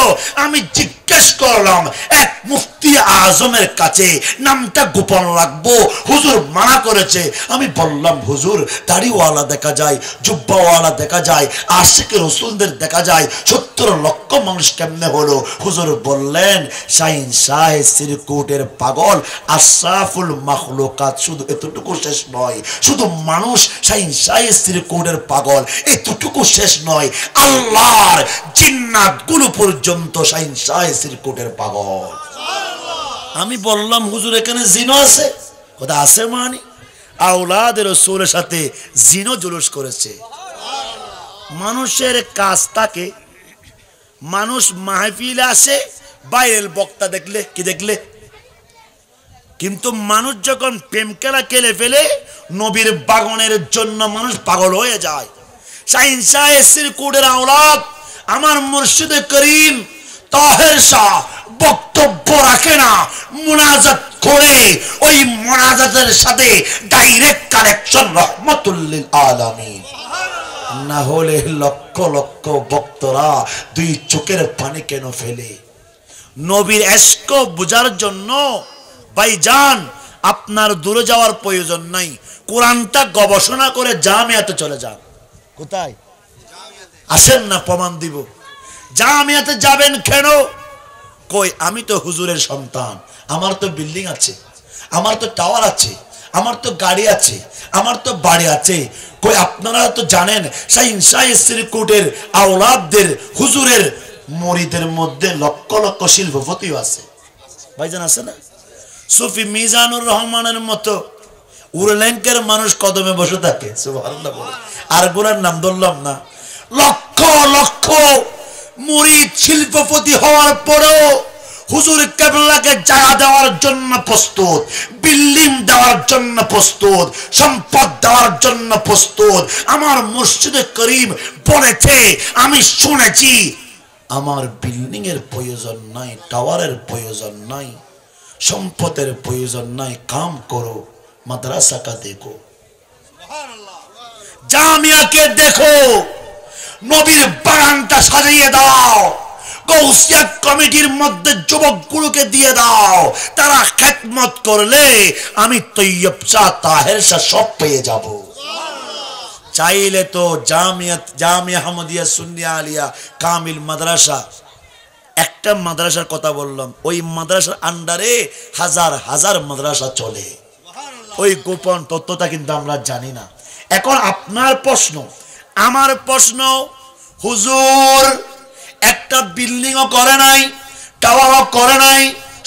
আমি জিজ্ঞেস করলাম এক মুফতি আজমের কাছে নামটা গোপন রাখবো, হুজুর মানা করেছে। আমি বললাম হুজুর দাড়িওয়ালা দেখা যায়, জুব্বাওয়ালা দেখা যায়, আশিকে রসুলদের দেখা যায়, 70 লক্ষ মানুষ কেমনে হলো? হুজুর বললেন শাহিন শাহ সিরকুটের পাগল আশরাফুল মাখলুকাত শুধু এতটুকু শেষ নয়, শুধু মানুষ শাহিন শাহ সিরকুটের পাগল এতটুকু শেষ নয়, আল্লাহর জিন্নাত গুলো পর্যন্ত শাহিন শাহ সিরকুটের পাগল। আমি বললাম হুজুর এখানে জিনো আছে? কথা আছে মানে আওলাদের রাসূলের সাথে জিনো জুলুস করেছে। মানুষের কাজ থাকে, মানুষ মাহফিলে আসে বাইরের বক্তা দেখলে কি দেখলে, কিন্তু মানুষ যখন প্রেম খেলা খেলে ফেলে নবীর বাগানের জন্য মানুষ পাগল হয়ে যায়। শাহিন শাহ সিরকুটের আওলাদ আমার মুর্শিদে করিম তাহের শাহ বক্তব্য রাখে না, মুনাজাত করে ওই মুনাজাতের সাথে ডাইরেক্ট কানেকশন রহমাতুল লিল আলামিন। না হলে লক্ষ লক্ষ ভক্তরা দুই চোখের পানি কেন ফেলে? নবীর ইশক বুঝার জন্য ভাইজান আপনার দূরে যাওয়ার প্রয়োজন নাই, কোরআনটা গবেষণা করে জামিয়াতে চলে যান। কোথায় আসেন না প্রমাণ দিব। জামিয়াতে যাবেন কেন? কই আমি তো হুজুরের সন্তান, আমার তো বিল্ডিং আছে, আমার তো টাওয়ার আছে, আমার তো গাড়ি আছে, আমার তো বাড়ি আছে। কই আপনারা তো জানেন শাহিন শাহ সিরকুটের আওলাদদের হুজুরের মুরিদের মধ্যে লক্ষ লক্ষ শিল্পপতিও আছে। ভাইজান আছে না? সুফি মিজানুর রহমানের মতো উরল্যাঙ্কের মানুষ কদমে বসে থাকে, সুবহানাল্লাহ বলে। আর গুনার নাম ধরলাম না। লক্ষ লক্ষ মুরিদ শিল্পপতি হওয়ার পরেও হুজুর কেবলাকে জায়গা দেওয়ার জন্য প্রস্তুত, বিল্ডিং দেওয়ার জন্য প্রস্তুত, সম্পদ দেওয়ার জন্য প্রস্তুত। আমার মুর্শিদে করিম বলেছে, আমি শুনেছি, আমার বিল্ডিং এর প্রয়োজন নাই, টাওয়ারের প্রয়োজন নাই, সম্পদের প্রয়োজন নাই, কাম করো, মাদ্রাসা কা দেখো, জামিয়াকে দেখো, নবীর বাগানটা সাজিয়ে দাও, গৌসিয়া কমিটির মধ্যে যুবকগুলোকে দিয়ে দাও, তারা খেদমত করলে আমি তৈয়ব শাহ তাহের শাহ সব পেয়ে যাব। চাইলে তো জামিয়া আহমদিয়া সুন্নিয়া আলিয়া কামিল মাদ্রাসা, একটা মাদ্রাসার কথা বললাম, ওই মাদ্রাসার আন্ডারে হাজার হাজার মাদ্রাসা চলে। ওই গোপন তথ্যটা কিন্তু আমরা জানি না। এখন আপনার প্রশ্ন, আমার প্রশ্ন, হুজুর একটা বিল্ডিংও করে নাই, টাওয়ারও করে নাই,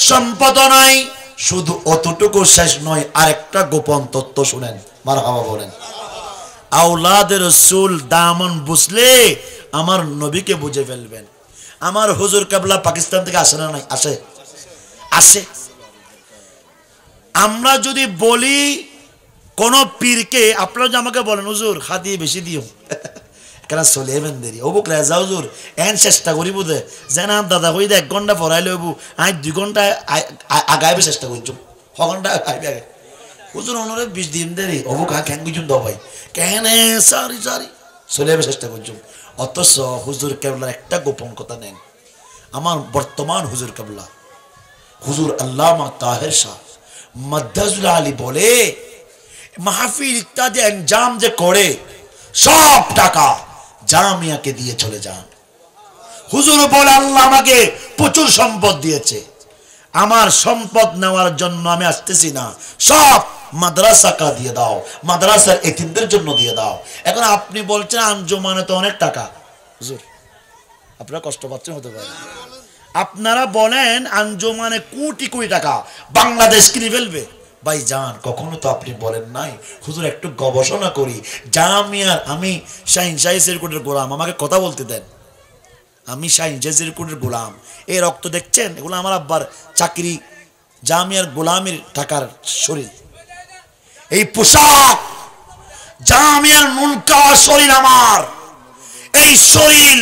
সম্পদ নাই, শুধু অতটুকু শেষ নয়, আরেকটা গোপন তথ্য শুনেন, মারহাবা বলেন। আওলাদের রাসূল দামন বুঝলে আমার নবীকে বুঝে ফেলবেন। আমার হুজুর কেবলা পাকিস্তান থেকে আসে না? নাই, আসে, আসে। আমরা যদি বলি কোন পীরকে, আপনারা যে আমাকে বলেন হুজুর খাদিয়ে বেশি দিও কেন চলে এবেন দেরি অবুক রাজা হুজুর এন চেষ্টা করি বুঝে যেন দাদা কই 1 ঘন্টা পড়াইলে হবু, আমি 2 ঘন্টা আগাইবে চেষ্টা করছো, 6 ঘন্টা আগাইবে আগে হুজুর অনরে 20 দিন দেরি অবুক কেন কিছু দাও ভাই কেন সারি সারি চলে এবে চেষ্টা করছো। অথচ হুজুর কেবলার একটা গোপন কথা নেন, আমার বর্তমান হুজুর কেবলা হুজুর আল্লামা তাহের শাহ মাদ্দাজুল আলী বলে মাহফিল ইত্যাদি ইনজাম যে করে সব টাকা জামিয়াকে দিয়ে চলে যান। হুজুর বলে আল্লাহ আমাকে প্রচুর সম্পদ দিয়েছে, আমার সম্পদ নেওয়ার জন্য আমি আসতেছি না, সব মাদ্রাসাকে দিয়ে দাও, মাদ্রাসার এতিমদের জন্য দিয়ে দাও। এখন আপনি বলছেন আঞ্জুমানে তো অনেক টাকা, হুজুর আপনারা কষ্ট পাচ্ছেন হতে পারে, আপনারা বলেন আঞ্জুমানে কোটি কোটি টাকা বাংলাদেশ কিনে ফেলবে। ভাই যান কখনো তো আপনি বলেন নাই। হুজুর একটু গবেষণা করি, জামিয়ার আমি শাহিন শাহ সিরকুটের গোলাম, আমাকে কথা বলতে দেন, আমি শাহিন শাহ সিরকুটের গোলাম। এই রক্ত দেখছেন, এগুলো আমার আব্বার চাকরি, জামিয়ার গোলামের টাকার শরীর, এই পোশাক জামিয়ার নুন খাওয়ার শরীর আমার, এই শরীর,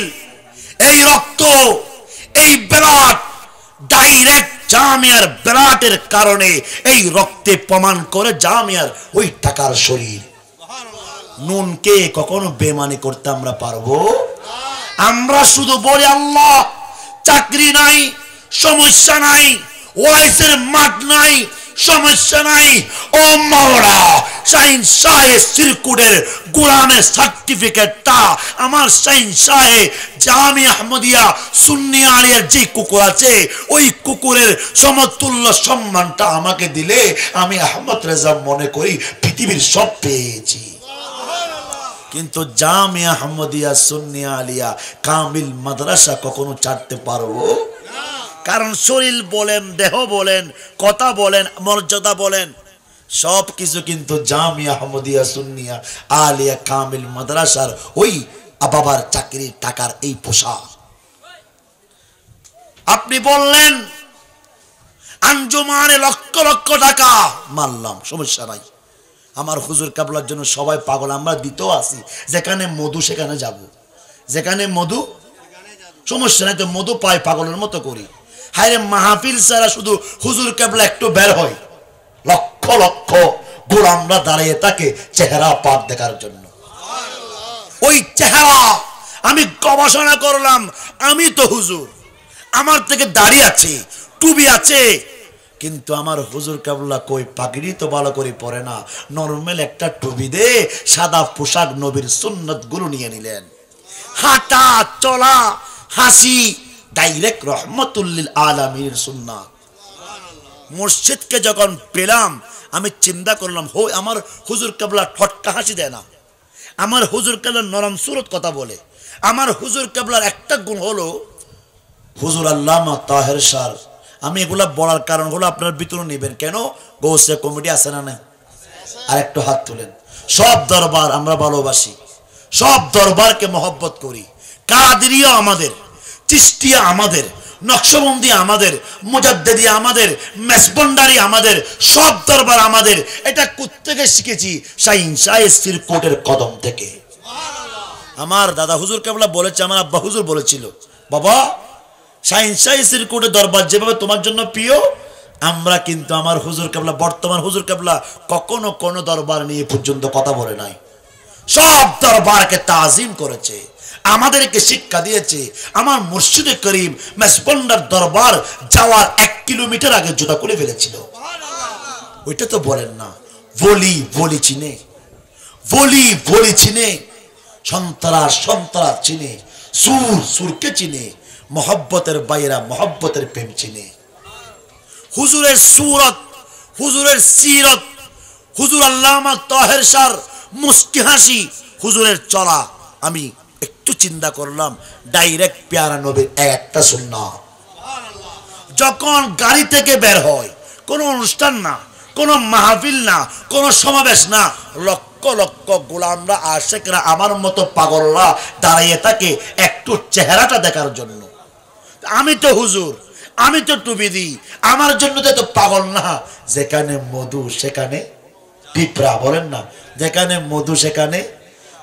এই রক্ত, এই ব্লাড ডাইরেক্ট জামিয়ার ব্লাডের কারণে এই রক্তে প্রমাণ করে জামিয়ার ওই টাকার শরীর। নুনকে কখনো বেমানি করতে আমরা পারবো? আমরা শুধু বলি আল্লাহ চাকরি নাই, সমস্যা নাই, ওয়াইসের মাঠ নাই, সমস্যা নাই। ও মাওলা, শাহিন শাহে সিরকুটের গোলামের সার্টিফিকেটটা আমার শাহিন শাহে জামিয়া আহমদিয়া সুন্নি আলিয়ার যে কুকুর আছে ওই কুকুরের সমতুল্য সম্মানটা আমাকে দিলে আমি আহমদ রেজা মনে করি পৃথিবীর সব পেয়েছি। কিন্তু জামিয়া আহমদিয়া সুন্নি আলিয়া কামিল মাদ্রাসা কখনো ছাড়তে পারবো? কারণ শরীর বলেন, দেহ বলেন, কথা বলেন, মর্যাদা বলেন, সব কিছু কিন্তু জামিয়া আহমদিয়া সুন্নিয়া আলিয়া কামিল মাদ্রাসার ওই বাবার চাকরির টাকার এই পোশাক। আপনি বললেন আঞ্জুমানে লক্ষ লক্ষ টাকা, মানলাম, সমস্যা নাই। আমার হুজুর কাবলার জন্য সবাই পাগল, আমরা দিতেও আসি। যেখানে মধু সেখানে যাব, যেখানে মধু, সমস্যা নাই তো, মধু পাই পাগলের মতো করি। হায় রে, মাহফিল ছাড়া শুধু হুজুর কাবলা একটু বের হয়, লক্ষ লক্ষ গোলামরা দাঁড়িয়ে থাকে চেহারা পাক দেখার জন্য। ওই চেহারা আমি গবেষণা করলাম, আমি তো হুজুর, আমার থেকে দাড়ি আছে, টুপি আছে, কিন্তু আমার হুজুর কাবলা কই পাগড়ি তো ভালো করে পরে না, নরমাল একটা টুপি দে, সাদা পোশাক, নবীর সুন্নত গুলো নিয়ে নিলেন। হাঁটা চলা হাসি ডাইরেক্ট রহমতুল্লিল আলামিনের সুন্নাত। মসজিদকে যখন পেলাম আমি চিন্তা করলাম, হো আমার হুজুর কাবলা ঠটকা হাসি দেয় না, আমার হুজুর কাবলার নরম সুরত কথা বলে। আমার হুজুর কাবলার একটা গুণ হলো, হুজুর আল্লামা তাহের শাহ, আমি এগুলা বলার কারণ হলো আপনার ভিতরে নেবেন কেন, গৌসে কমিটি আছে না? আর একটু হাত তুলেন। সব দরবার আমরা ভালোবাসি, সব দরবারকে মহব্বত করি। কাদেরিয়া আমাদের, চিশতিয়া আমাদের, নকশবন্দি আমাদের, মুজাদ্দিদি আমাদের, মেসবন্ডারি আমাদের, সব দরবার আমাদের। এটা কোত্থেকে শিখেছি? শাহিন শাহে সিরকুটের কদম থেকে। আমার দাদা হুজুর কেবলা বলেছে, আমার আব্বা হুজুর বলেছিল, বাবা শাহিন শাহে সিরকুটের দরবার যেভাবে তোমার জন্য প্রিয়, আমরা কিন্তু আমার হুজুর কেবলা, বর্তমান হুজুর কেবলা কখনো কোনো দরবার নিয়ে পর্যন্ত কথা বলে নাই। সব দরবারকে তাজিম করেছে, আমাদেরকে শিক্ষা দিয়েছে। আমার মুর্শিদে করিম মেসবন্ডার দরবার যাওয়ার 1 কিলোমিটার আগে জুতা খুলে ফেলেছিল। ওইটা তো বলেন না, বলি বলি চিনে, বলি বলি চিনে, সন্ত্রাস সন্ত্রাস চিনে, সুর সুরকে চিনে, মহব্বতের বাইরা মহব্বতের প্রেম চিনে। হুজুরের সুরত, হুজুরের সিরত, হুজুর আল্লামা তাহের শাহ মুস্কি হাসি, হুজুরের চলা, আমি একটু চিন্তা করলাম ডাইরেক্ট পেয়ারা নবীর একটা সুন্নাত। যখন গাড়ি থেকে বের হয়, কোনো অনুষ্ঠান না, কোনো মাহফিল না, কোনো সমাবেশ না, লক্ষ লক্ষ গোলামরা আশেকরা আমার মতো পাগলরা দাঁড়িয়ে থাকে একটু চেহারাটা দেখার জন্য। আমি তো হুজুর, আমি তো টুপি দিই, আমার জন্য তো পাগল না। যেখানে মধু সেখানে পিঁপড়া, বলেন না, যেখানে মধু সেখানে,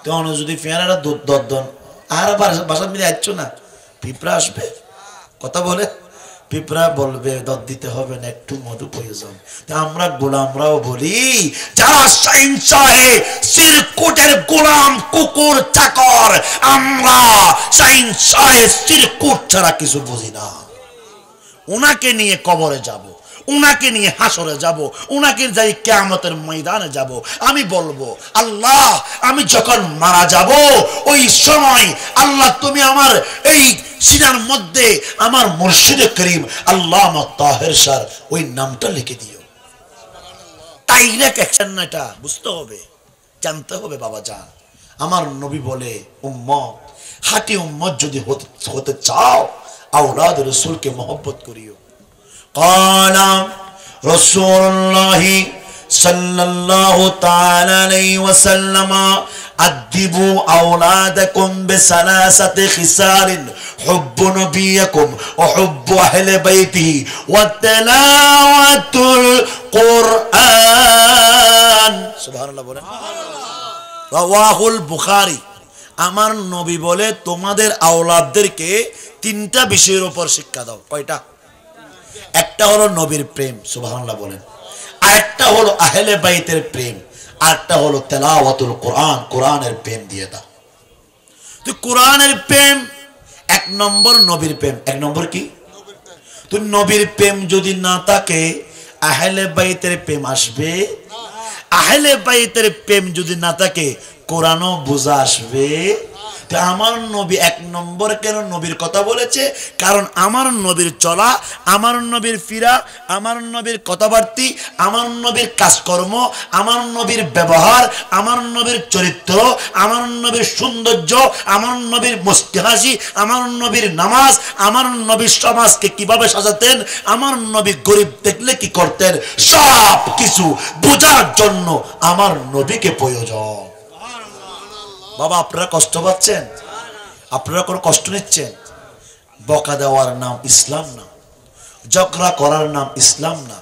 তখন যদি পেয়ারারা দুধ দর্দন আর বাসা মিলে আসছো না, পিঁপড়া আসবে, কথা বলে পিঁপড়া বলবে দর দিতে হবে না, একটু মধু প্রয়োজন। আমরা গোলামরাও বলি, যারা শাহিন শাহে সিরকুটের গোলাম, কুকুর চাকর, আমরা শাহিন শাহে সিরকুট ছাড়া কিছু বুঝি না। ওনাকে নিয়ে কবরে যাব, উনাকে নিয়ে হাসরে যাব, উনাকে যাই কিয়ামতের ময়দানে যাব। আমি বলবো, আল্লাহ আমি যখন মারা যাব ওই সময় আল্লাহ তুমি আমার এই সিনার মধ্যে আমার মুর্শিদে করিম আল্লামা তাহের শাহ ওই নামটা লিখে দিও। ডাইরেক্ট অ্যাকশন না, এটা বুঝতে হবে, জানতে হবে। বাবা জান, আমার নবী বলে, উম্মত, হাঁটি উম্মত যদি হতে চাও আওলাদ রাসূলকে মহব্বত করিও। قال رسول الله صلى الله تعالى عليه وسلم أدبوا أولادكم بثلاثة خصال حب نبيكم وحب أهل بيته وتلاوة القرآن سبحان الله বলেন। রাওয়াহুল বুখারী। আমার নবী বলে তোমাদের আওলাদদেরকে 3টা বিষয়ের উপর শিক্ষা দাও। কয়টা? একটা হলো নবীর প্রেম, সুবহানাল্লাহ বলেন, আরেকটা হলো আহলে বাইতের প্রেম, আরেকটা হলো তেলাওয়াতুল কোরআন, কোরআনের প্রেম দিয়ে দাও। তো কোরআনের প্রেম 1 নম্বর, নবীর প্রেম 1 নম্বর কি? তো তো নবীর প্রেম যদি না থাকে আহলে বাইতের প্রেম আসবে? আহলে বাইতের প্রেম যদি না থাকে কোরআনও বোঝা আসবে? তো আমার নবী এক নম্বর কেন নবীর কথা বলেছে? কারণ আমার নবীর চলা, আমার নবীর ফিরা, আমার নবীর কথাবার্তি, আমার নবীর কাজকর্ম, আমার নবীর ব্যবহার, আমার নবীর চরিত্র, আমার নবীর সৌন্দর্য, আমার নবীর মুস্কি হাসি, আমার নবীর নামাজ, আমার নবীর সমাজকে কিভাবে সাজাতেন, আমার নবী গরিব দেখলে কি করতেন, সব কিছু বোঝার জন্য আমার নবীকে প্রয়োজন। বাবা আপনারা কষ্ট পাচ্ছেন? আপনারা কোনো কষ্ট নিচ্ছেন? বকা দেওয়ার নাম ইসলাম না, ঝগড়া করার নাম ইসলাম না,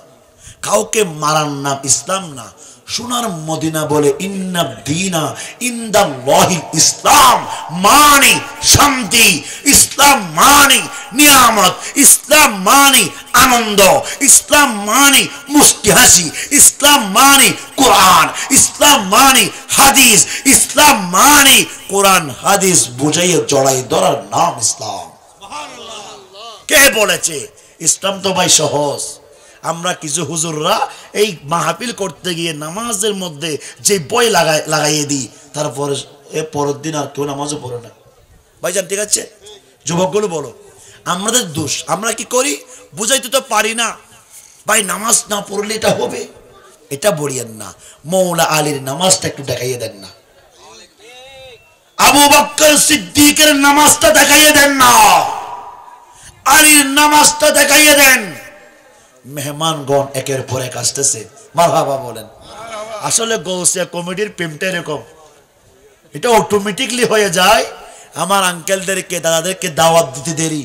কাউকে মারার নাম ইসলাম না। সোনার মদিনা বলে ইন্না দীনা ইনদাল্লাহি ইসলাম, মানে শান্তি, ইসলাম মানে নিয়ামত, ইসলাম মানে আনন্দ, ইসলাম মানে মুস্কি হাসি, ইসলাম মানে কোরআন, ইসলাম মানে হাদিস, ইসলাম মানে কোরআন হাদিস বুঝাইয়ে জড়াই ধরার নাম ইসলাম। কে বলেছে? ইসলাম তো ভাই সহজ। আমরা কিছু হুজুররা এই মাহফিল করতে গিয়ে নামাজের মধ্যে যে বই লাগাইয়ে দিই, তারপরে পরের দিন আর কেউ নামাজও পড়ে না। ভাইজান ঠিক আছে? যুবকগুলো বলো, আমাদের দোষ। আমরা কি করি? বুঝাইতে তো পারি না। ভাই নামাজ না পড়লে এটা হবে, এটা বলিয়েন না। মৌলা আলীর নামাজটা একটু দেখাইয়ে দেন না, আবু বকর সিদ্দিকের নামাজটা দেখাইয়ে দেন না, আলীর নামাজটা দেখাইয়ে দেন। মেহমানগণ একের পর এক আসতেছে, মারহাবা বলেন। আসলে গৌসিয়া কমিটির প্রেমটা এরকম, এটা অটোমেটিকলি হয়ে যায়। আমার আঙ্কেলদেরকে দাদাদেরকে দাওয়াত দিতে দেরি,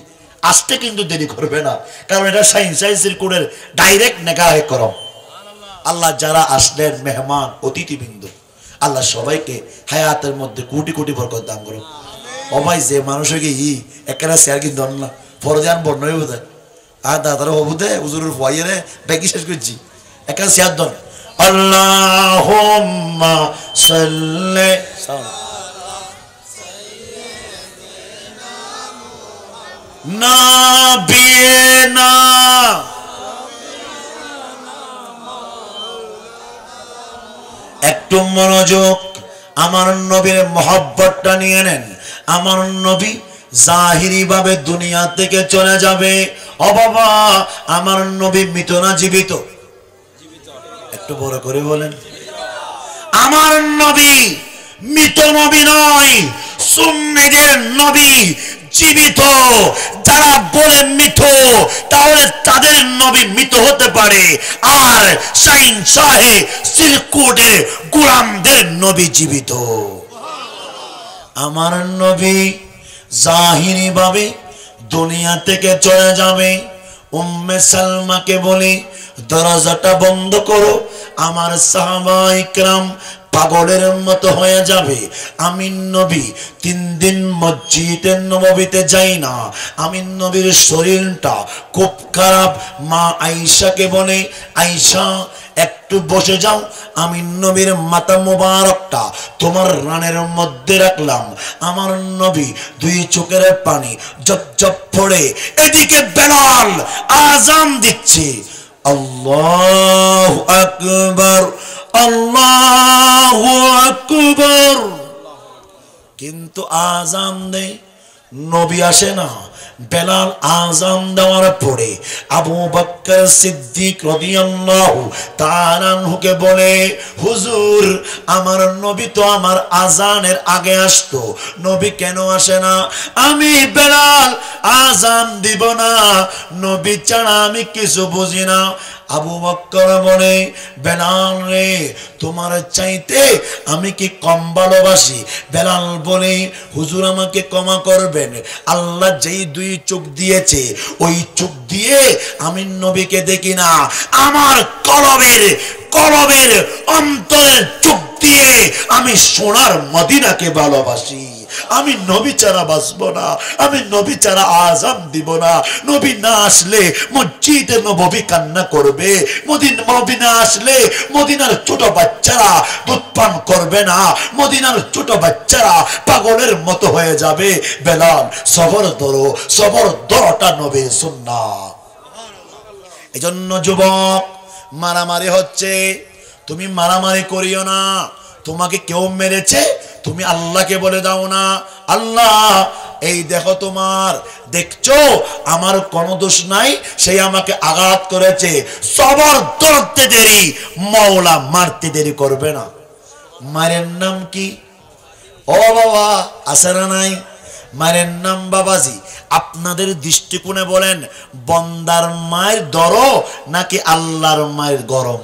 আসতে কিন্তু দেরি করবে না, কারণ এটা সাইন্সের কোডের ডাইরেক্ট নেগাহে করম। আল্লাহ যারা আসলেন মেহমান অতিথিবৃন্দ, আল্লাহ সবাইকে হায়াতের মধ্যে কোটি কোটি বরকত দান করুন। ও ভাই যে মানুষকে একেবারে শেয়ার কিন্তু না ফরজান বর্ণই বোধ হয় আর দাদারা হবুদে হুজুরের ভয়ে ব্যাগি শেষ করছি একেবারে শেয়ার দন। আল্লাহুম্মা সাল্লি নাবিয়িনা একটু মনোযোগ, আমার নবীর মহব্বতটা নিয়ে নেন। আমার নবী জাহিরি ভাবে দুনিয়া থেকে চলে যাবে। ও বাবা, আমার নবী মৃত না জীবিত? একটু বড় করে বলেন। আমার নবী মৃত নবী নয়, সুন্নিদের নবী জীবিত। যারা বলে মৃত, তাহলে তাদের নবী মৃত হতে পারে, আর শাইন শাহে সিরকুটের গোলামদের নবী জীবিত। আমার নবী জাহিরি ভাবে দুনিয়া থেকে চলে যাবে। উম্মে সালমাকে বলি দরজাটা বন্ধ করো, আমার সাহাবায়ে কেরাম পাগলের মতো হয়ে যাবে। আমি নবী 3 দিন মসজিদে নববীতে যাই না। আমি নবীর শরীরটা খুব খারাপ। মা আয়েশাকে বলে, আয়েশা একটু বসে যাও, আমি নবীর মাথা মোবারকটা তোমার রানের মধ্যে রাখলাম। আমার নবী 2 চোখের পানি জপ জপ পড়ে, এদিকে বেলাল আযান দিচ্ছে, আল্লাহু আকবার আল্লাহু আকবার, কিন্তু আযান দেয় নবী আসে না। বেলাল আযান দেওয়ার পরে আবু বকর সিদ্দিক রাদিয়াল্লাহু তাআলা আনহুকে বলে, হুজুর আমার নবী তো আমার আযানের আগে আসতো, নবী কেন আসে না? আমি বেলাল আযান দিব না, নবী ছাড়া আমি কিছু বুঝি না। আবু বকর বলে, বেলাল রে, তোমার চাইতে আমি কি কম ভালোবাসি? বেলাল বলে, হুজুর আমাকে ক্ষমা করবেন, আল্লাহ যেই 2 চোখ দিয়েছে ওই চোখ দিয়ে আমি নবীকে দেখি না, আমার কলবের অন্তরের চোখ দিয়ে আমি সোনার মদিনাকে ভালোবাসি। আমি নবী ছাড়া বাঁচব না, আমি নবী ছাড়া আযান দিব না। নবী না আসলে মসজিদে নববী কান্না করবে, নবী না আসলে মদিনার ছোট বাচ্চারা দুধ পান করবে না, মদিনার ছোট বাচ্চারা পাগলের মতো হয়ে যাবে। বেলাল সবর ধরোটা নবীর সুন্নাত। এজন্য যুবক, মারামারি হচ্ছে, তুমি মারামারি করিও না। তোমাকে কেউ মেরেছে, তুমি আল্লাহকে বলে দাও না, আল্লাহ এই দেখো তোমার, দেখছো আমার কোনো দোষ নাই, সেই আমাকে আঘাত করেছে, সবর ধরতে দেরি, মওলা মারতে দেরি করবে না। মায়ের নাম কি? ও বাবা, আছে না নাই? মায়ের নাম বাবাজি। আপনাদের দৃষ্টিকোণে বলেন, বন্দার মায়ের দরো নাকি আল্লাহর মায়ের গরম?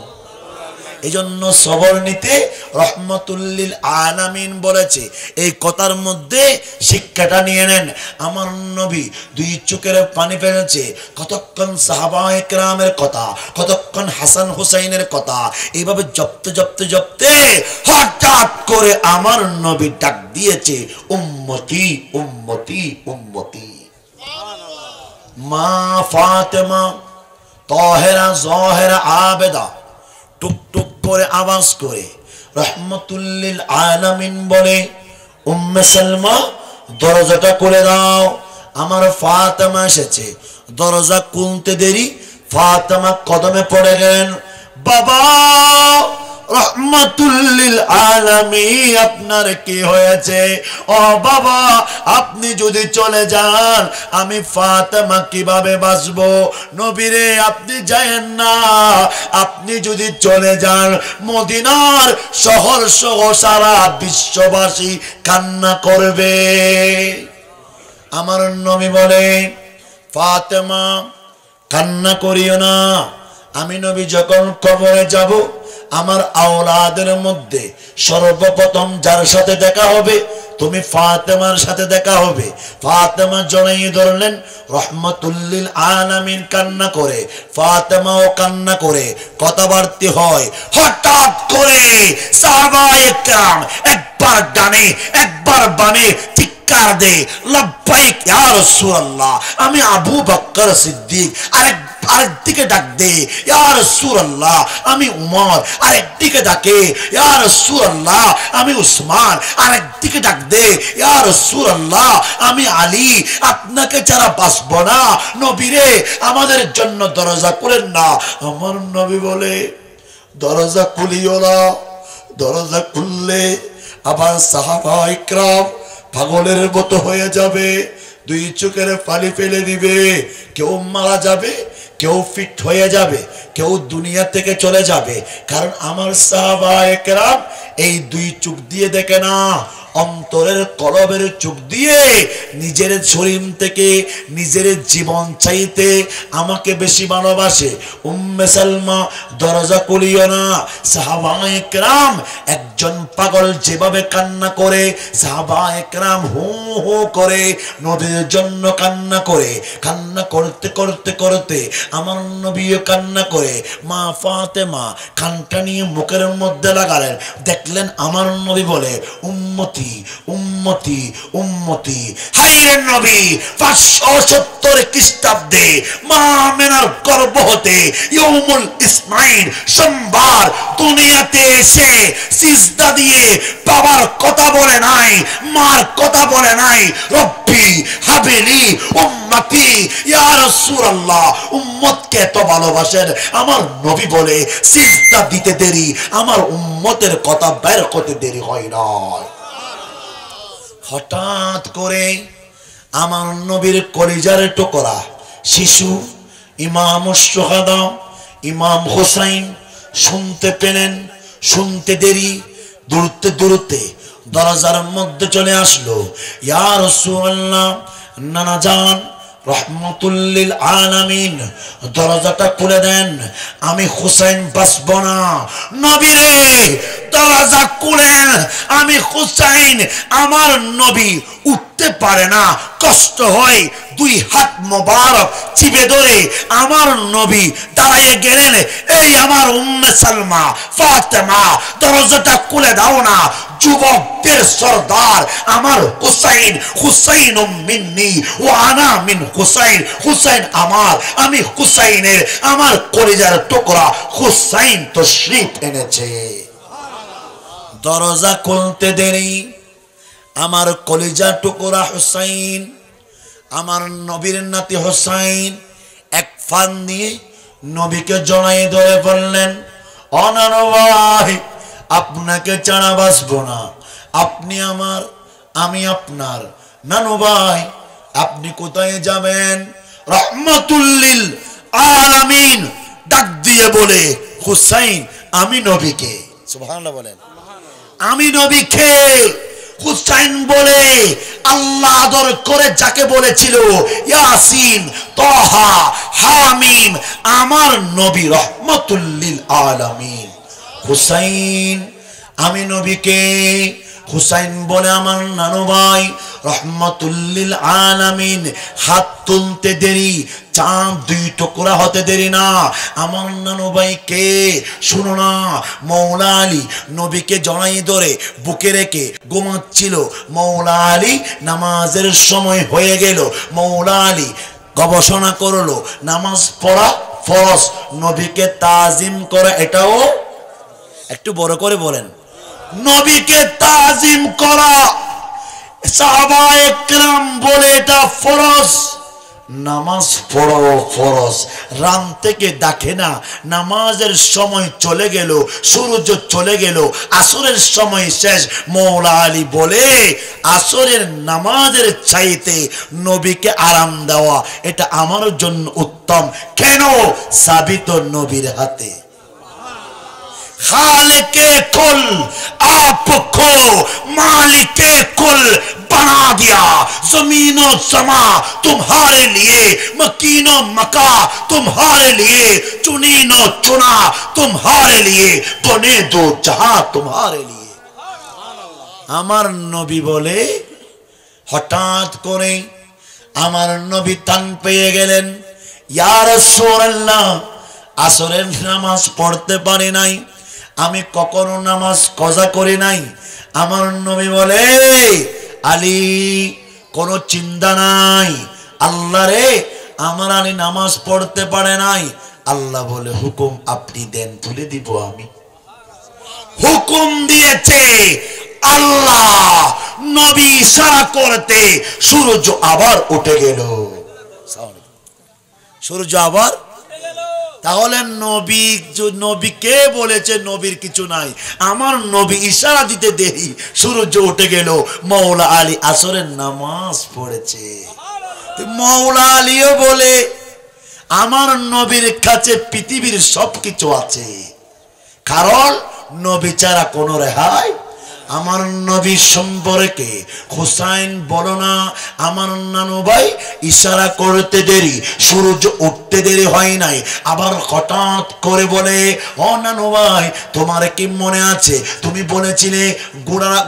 এই জন্য সবর নিতে রহমতুল্লিল আলামিন বলেছে। এই কথার মধ্যে শিক্ষাটা নিয়ে নেন। আমার নবী দুই চোখের পানি ফেলেছে, কতক্ষণ সাহাবায়ে কেরামের কথা, কতক্ষণ হাসান হুসাইনের কথা, এইভাবে জপতে জপতে জপতে হঠাৎ করে আমার নবী ডাক দিয়েছে, উম্মতি উম্মতি উম্মতি। মা ফাতেমা তাহেরা জাহেরা আবেদা টুকটুক করে আওয়াজ করে রহমতুল্লিল আলামিন বলে, উম্মে সালমা দরজাটা খুলে দাও, আমার ফাতেমা এসেছে। দরজা খুলতে দেরি, ফাতেমা কদমে পড়ে গেলেন, বাবা রহমতুল্লিল আলামিন আপনার কি হয়েছে? ও বাবা, আপনি যদি চলে যান আমি ফাতেমা কিভাবে বাঁচবো? নবীরে আপনি যায়েন না, আপনি যদি চলে যান মদিনার শহর সহ সারা বিশ্ববাসী কান্না করবে। আমার নবী বলে, ফাতেমা কান্না করিও না, আমি নবী যখন কবরে যাব আমার আওলাদের মধ্যে সর্বপ্রথম যার সাথে দেখা হবে তুমি ফাতেমার সাথে দেখা হবে। ফাতেমা জড়িয়ে ধরলেন, রহমতুল্লিল আলামিন কান্না করে, ফাতেমাও কান্না করে, কথাবার্তা হয়। হঠাৎ করে সাহাবায়ে কেরাম একবার ডানে একবার বামে চিৎকার দে, লাব্বাইক ইয়া রাসূলুল্লাহ, আমি আবু বকর সিদ্দিক। আরেকদিকে ডাক দে, ইয়া রাসূলুল্লাহ আমি উমর। আরেকদিকে ডাকে, ইয়া রাসূলুল্লাহ আমি উসমান। আরেকদিকে ডাক দে, ইয়া রাসূলুল্লাহ আমি আলী। আপনাকে ছাড়া বাঁচব না, নবীরে আমাদের জন্য দরজা খুলেন না। আমার নবী বলে, দরজা খুলিও না, দরজা খুললে আবার সাহাবায়ে কেরাম পাগলের মতো হয়ে যাবে, দুই চোখের পানি ফেলে দিবে, কেউ মারা যাবে, কেউ ফিট হয়ে যাবে, কেউ দুনিয়া থেকে চলে যাবে। কারণ আমার সাহাবায়ে কেরাম এই দুই চোখ দিয়ে দেখে না, অন্তরের কলবের চোখ দিয়ে নিজের শরীর থেকে নিজের জীবন চাইতে আমাকে বেশি ভালোবাসে। উম্মে সালমা দরজা খুলিও না। সাহাবায়ে কেরাম একজন পাগল যেভাবে কান্না করে, সাহাবায়ে কেরাম হু হু করে নবীর জন্য কান্না করে। কান্না করতে করতে করতে আমার নবীও কান্না করে। মা ফাতেমা কানটা নিয়ে মুখের মধ্যে লাগালেন, দেখলেন আমার নবী বলে, উম্মতি উম্মতি উম্মতি। হাইরে নবী 570 খ্রিস্টাব্দে মা আমেনার গর্ভ হতে ইয়ৌমুল ইসনাইন সোমবার দুনিয়াতে এসে সিজদা দিয়ে বাবার কথা বলে নাই, মার কথা বলে নাই, রব্বি হাবিলি উম্মতি ইয়া রাসূলুল্লাহ। উম্মতকে এত ভালোবাসেন আমার নবী বলে, সিজদা দিতে দেরি, আমার উম্মতের কথা বের করতে দেরি হয় না। হঠাৎ করে আমার নবীর কলিজার টুকরা শিশু ইমাম শুহাদা ইমাম হুসাইন শুনতে পেলেন। শুনতে দেরি, দূরতে দূরতে দরজার মধ্যে চলে আসলো। ইয়া রাসূলুল্লাহ, নানা জান রহমতুল্লিল আলামিন দরজাটা খুলে দেন, আমি হুসাইন বাঁচব না। নবীরে দরজা খুলেন, আমি হুসাইন, আমার নবী উঠতে পারে না, কষ্ট হয়। দুই হাত মোবারক চিপে ধরে আমার নবী দাঁড়িয়ে গেলেন, এই আমার উম্মে সালমা ফাতেমা দরজাটা খুলে দাও না, যুবকদের সরদার আমার হুসাইন, হুসাইন মিন্নি ও আনা মিন হুসাইন, হুসাইন আমার, আমি হুসাইনের, আমার কলিজার টুকরা হুসাইন তশরীফ এনেছে। দরজা খুলতে দেরি, আমার কলিজার টুকরা হুসাইন, আমার নবীর নাতি হুসাইন এক ফান দিয়ে নবীকে জড়াই ধরে বললেন, ও নানু ভাই, আপনাকে ছাড়া বাঁচবো না, আপনি আমার, আমি আপনার। নানু ভাই আপনি কোথায় যাবেন? রহমাতুল লিল আলামিন ডাক দিয়ে বলে, হুসাইন আমি নবীকে। সুবহানাল্লাহ বলেন। আমি নবীকে। হুসাইন বলে, আল্লাহ আদর করে যাকে বলেছিল ইয়াসিন, তাহা, হামিম, আমার নবী রহমাতুল লিল আলামিন। হুসাইন আমি নবীকে। হুসাইন বলে, আমার নানু ভাই রহমাতুল লিল আলামিন। হাত তুলতে দেরি, চাঁদ দুই টুকরা হতে দেরি না। আমার নানু ভাই কে? শুনো না। মৌলা আলী নবীকে জড়াই ধরে বুকে রেখে ঘুমাচ্ছিল। মৌলা আলী নামাজের সময় হয়ে গেল। মৌলা আলী গবেষণা করলো, নামাজ পড়া ফরজ, নবীকে তাজিম করা এটাও। একটু বড় করে বলেন, নবীকে তাজিম করা। সাহাবায়ে কেরাম বলে এটা ফরজ। নামাজ পড়ো ফরজ। রাম থেকে ডাকে না, নামাজের সময় চলে গেল, সূর্য চলে গেল, আসরের সময় শেষ। মৌলা আলী বলে, আসরের নামাজের চাইতে নবীকে আরাম দেওয়া এটা আমার জন্য উত্তম। কেন? চাবি তো নবীর হাতে। खालिके कुल आपको मालिके कुल बना दिया, जमीनो समा तुम्हारे लिए, मकीनो मका तुम्हारे लिए, चुनीनो चुना तुम्हारे लिए, बने दो जहां तुम्हारे लिए। আমার নবী বলে, হঠাৎ করে আমার নবী তান পেয়ে গেলেন, ইয়া রাসূলুল্লাহ আসরের নামাজ পড়তে পারি নাই, আমি কখনো নামাজ কজা করি নাই। আমার নবী বলে, আলী কোনো চিন্তা নাই, আল্লাহ রে আমার আলী নামাজ পড়তে পারে নাই। আল্লাহ বলে, হুকুম আপনি দেন, তুলে দিব আমি। হুকুম দিয়েছে আল্লাহ। নবী ইশারা করতে সূর্য আবার উঠে গেল। সূর্য আবার। তাহলে নবী, নবীকে বলেছে নবীর কিছু নাই, আমার নবী ইশারা দিতে দেরি, সূর্য উঠে গেল। মৌলা আলী আসরের নামাজ পড়েছে। মৌলা আলীও বলে, আমার নবীর কাছে পৃথিবীর সবকিছু আছে, কারণ নবী ছাড়া কোনো রেহাই। আমার নবী সম্পর্কে হুসাইন বলো না, আমার নানু ভাই ইশারা করতে দেরি, সূর্য উঠতে দেরি হয় নাই। আবার হঠাৎ করে বলে, ও নানু ভাই তোমার কি মনে আছে, তুমি বলেছিলে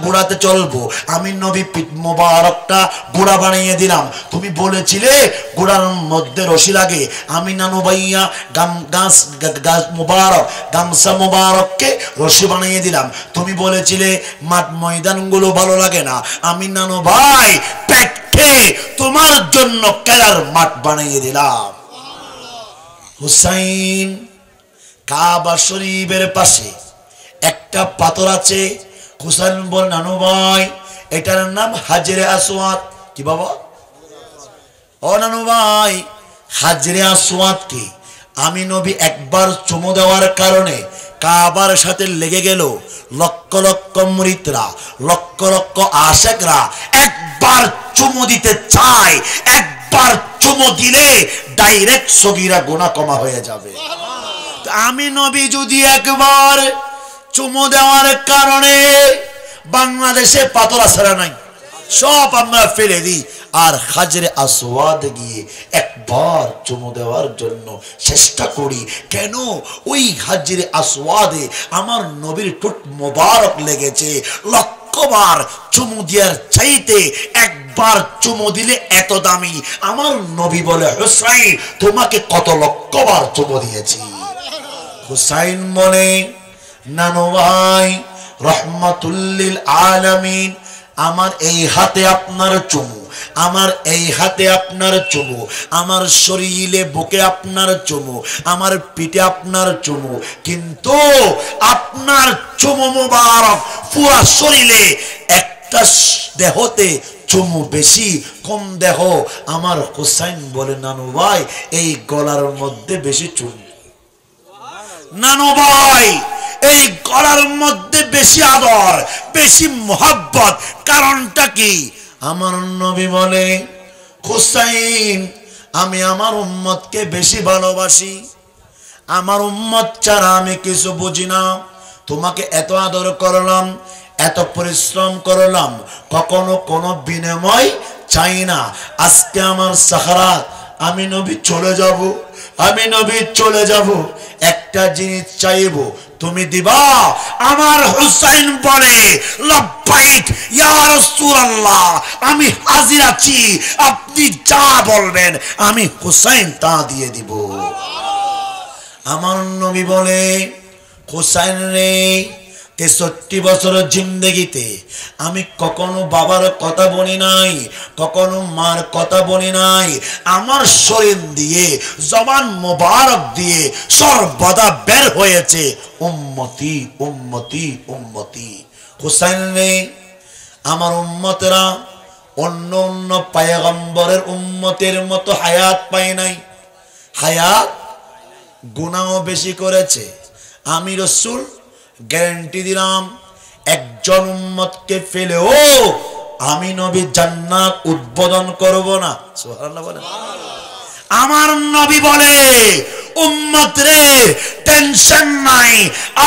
ঘোড়াতে চলবো, আমি নবী মোবারকটা ঘোড়া বানিয়ে দিলাম। তুমি বলেছিলে ঘোড়ার মধ্যে রশি লাগে, আমি নানু ভাইয়া গাছ মোবারক, গামছা মোবারককে রশি বানিয়ে দিলাম। তুমি বলেছিলে মাঠ ময়দানগুলো ভালো লাগে না, আমি নানু ভাই পেটে তোমার জন্য খেলার মাঠ বানিয়ে দিলাম। হুসাইন কাবা শরীফের পাশে একটা পাথর আছে। হুসাইন বল, নানু ভাই এটার নাম হাজরে আসওয়াদ। কি বাবা? ও নানু ভাই, হাজরে আসওয়াদ কি? আমি নবী একবার চুমু দেওয়ার কারণে কাবার সাথে লেগে গেল লক্ষ লক্ষ মুরিদরা, লক্ষ লক্ষ আশিকরা একবার চুমু দিতে চায়। একবার চুমু দিলে ডাইরেক্ট সগীরা গুনাহ ক্ষমা হয়ে যাবে। আমি নবী যদি একবার চুমু দেওয়ার কারণে বাংলাদেশে পাথর আসরা নাই, সব আমরা ফেলে দিই, আর হাজরে আসওয়াদ গিয়ে একবার চুমু দেওয়ার জন্য চেষ্টা করি। কেন? ওই হাজরে আসওয়াদে আমার নবীর ঠোঁট মোবারক লেগেছে। লক্ষবার চুমু দেওয়ার চাইতে একবার চুমু দিলে এত দামি। আমার নবী বলে, হুসাইন তোমাকে কত লক্ষবার চুমু দিয়েছি। হুসাইন বলে, নানু ভাই রহমাতুল লিল আলামিন, আমার এই হাতে আপনার চুমু, আমার এই হাতে আপনার চুমু, আমার শরীরে বুকে আপনার চুমু, আমার পিঠে আপনার চুমু, কিন্তু আপনার চুমু মুবারক পুরা শরীরে একটা দেহতে চুমু বেশি, কম দেহ। আমার হুসাইন বলে, নানু ভাই এই গলার মধ্যে বেশি চুমু। নানু ভাই, এই গলার মধ্যে বেশি আদর, বেশি মোহাব্বত, কারণটা কি? আমার নবী বলে, হুসাইন, আমি আমার উম্মতকে বেশি ভালোবাসি, আমার উম্মত ছাড়া আমি কিছু বুঝি না। তোমাকে এত আদর করলাম, এত পরিশ্রম করলাম, কখনো কোনো বিনিময় চাই না। আজকে আমার সাহারাত, আমি নবী চলে যাব, আমি নবী চলে যাব, একটা জিনিস চাইবো, তুমি দিবা? আমার হুসাইন বলে, লব্বাইক ইয়া রাসূলুল্লাহ, আমি হাজির আছি, আপনি যা বলবেন আমি হুসাইন তা দিয়ে দিব। আমার নবী বলে, হুসাইন রে, 63 বছরের জিন্দেগিতে আমি কখনো বাবার কথা বলি নাই, কখনো মার কথা বলি নাই। আমার শরীর দিয়ে, জবান মোবারক দিয়ে সর্বদা বের হয়েছে উম্মতি উম্মতি উম্মতি। হুসাইন রে, আমার উম্মতেরা অন্য অন্য পয়গম্বরের উম্মতের মতো হায়াত পায় নাই, হায়াত গুনাহ বেশি করেছে। আমি রাসূল গ্যারান্টি দিলাম, একজন উম্মতকে ফেলেও আমি নবী জান্নাত উদ্বোধন করব না। সুবহানাল্লাহ বলেন। আমার নবী বলে, উম্মত রে, টেনশন নাই,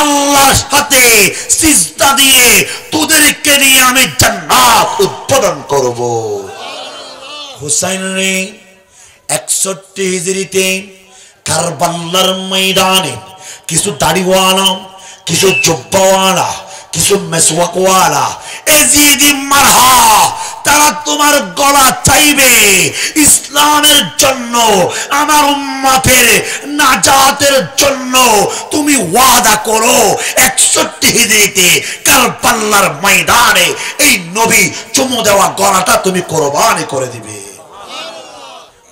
আল্লাহর সাথে সিজদা দিয়ে তোদেরকে নিয়ে আমি জান্নাত উদ্বোধন করব। হুসাইন রে, 61 হিজরিতে কারবালার ময়দানে কিছু দাড়িওয়ালা, কিছু জুব্বাওয়ালা, কিছু মেসওয়াকওয়ালা, এজিদি মারহা, তারা তোমার গলা চাইবে ইসলামের জন্য, আমার উম্মতের নাজাতের জন্য। তুমি ওয়াদা করো 61 হিজরিতে কারবালার ময়দানে এই নবী চুমু দেওয়া গলাটা তুমি কুরবানি করে দিবে।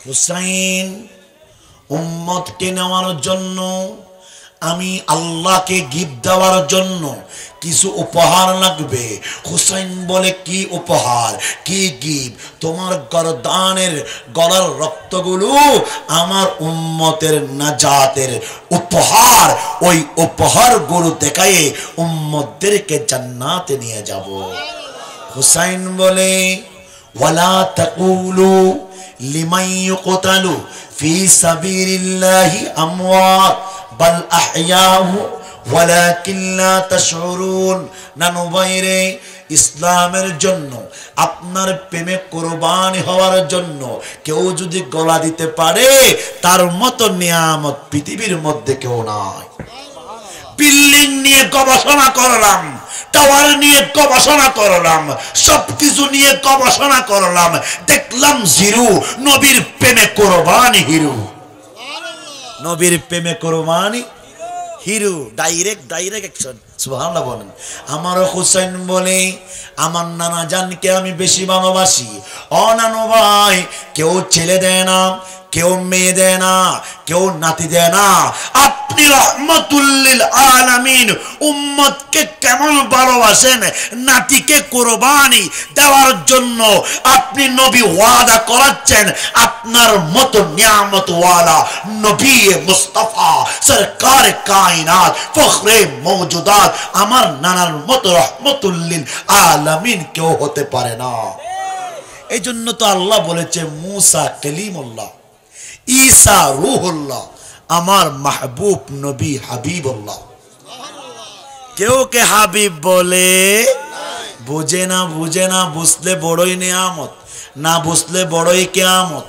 হুসাইন, উম্মতকে নেওয়ার জন্য, আমি আল্লাহকে গিফট দেওয়ার জন্য কিছু উপহার লাগবে। হুসাইন বলে, কি উপহার, কি গিফট? তোমার গরদানের গলার রক্তগুলো আমার উম্মতের নাজাতের উপহার, ওই উপহারগুলো দেখায়ে উম্মতদেরকে জান্নাতে নিয়ে যাব। হুসাইন বলে, ওয়ালা তাকুলু লিমান ইউকতালু ফি সাবিলিল্লাহি আমওয়াত বাল আহইয়াহু ওয়ালাকিন লা তাশউরুন। নানু ভাইরে, ইসলামের জন্য, আপনার প্রেমে কুরবানি হওয়ার জন্য কেউ যদি গলা দিতে পারে, তার মতো নিয়ামত পৃথিবীর মধ্যে কেউ নাই। বিল্ডিং নিয়ে গবেষণা করলাম, টাওয়ার নিয়ে গবেষণা করলাম, সবকিছু নিয়ে গবেষণা করলাম, দেখলাম জিরো। নবীর প্রেমে কুরবানি হিরো, নবীর প্রেমে কুরবানি হিরো, ডাইরেক্ট অ্যাকশন। সুবহানাল্লাহ বলেন। আমার হুসাইন বলে, আমার নানা জানকে আমি বেশি ভালোবাসি। ও নানু ভাই, কেউ ছেলে দেয় না, কেউ মেয়ে দেয় না, কেউ নাতি দেয় না, আপনি রহমাতুল লিল আলামিন, উম্মতকে কেমন ভালোবাসেন, নাতিকে কুরবানি দেওয়ার জন্য আপনি নবী ওয়াদা করাচ্ছেন। আপনার মতো নিয়ামতওয়ালা নবী মুস্তাফা সরকার কায়নাত ফখরে মওজুদাত আমার নানার মতো রহমাতুল লিল আলামিন কেউ হতে পারে না। এই জন্য তো আল্লাহ বলেছে, মুসা কালিমুল্লাহ, ঈসা রূহুল্লাহ, আমার মাহবুব নবী হাবিবুল্লাহ। কেউ কে হাবিব বলে? বুঝে না, বুঝে না, বুঝলে বড়ই নিয়ামত, না বুঝলে বড়ই কিয়ামত।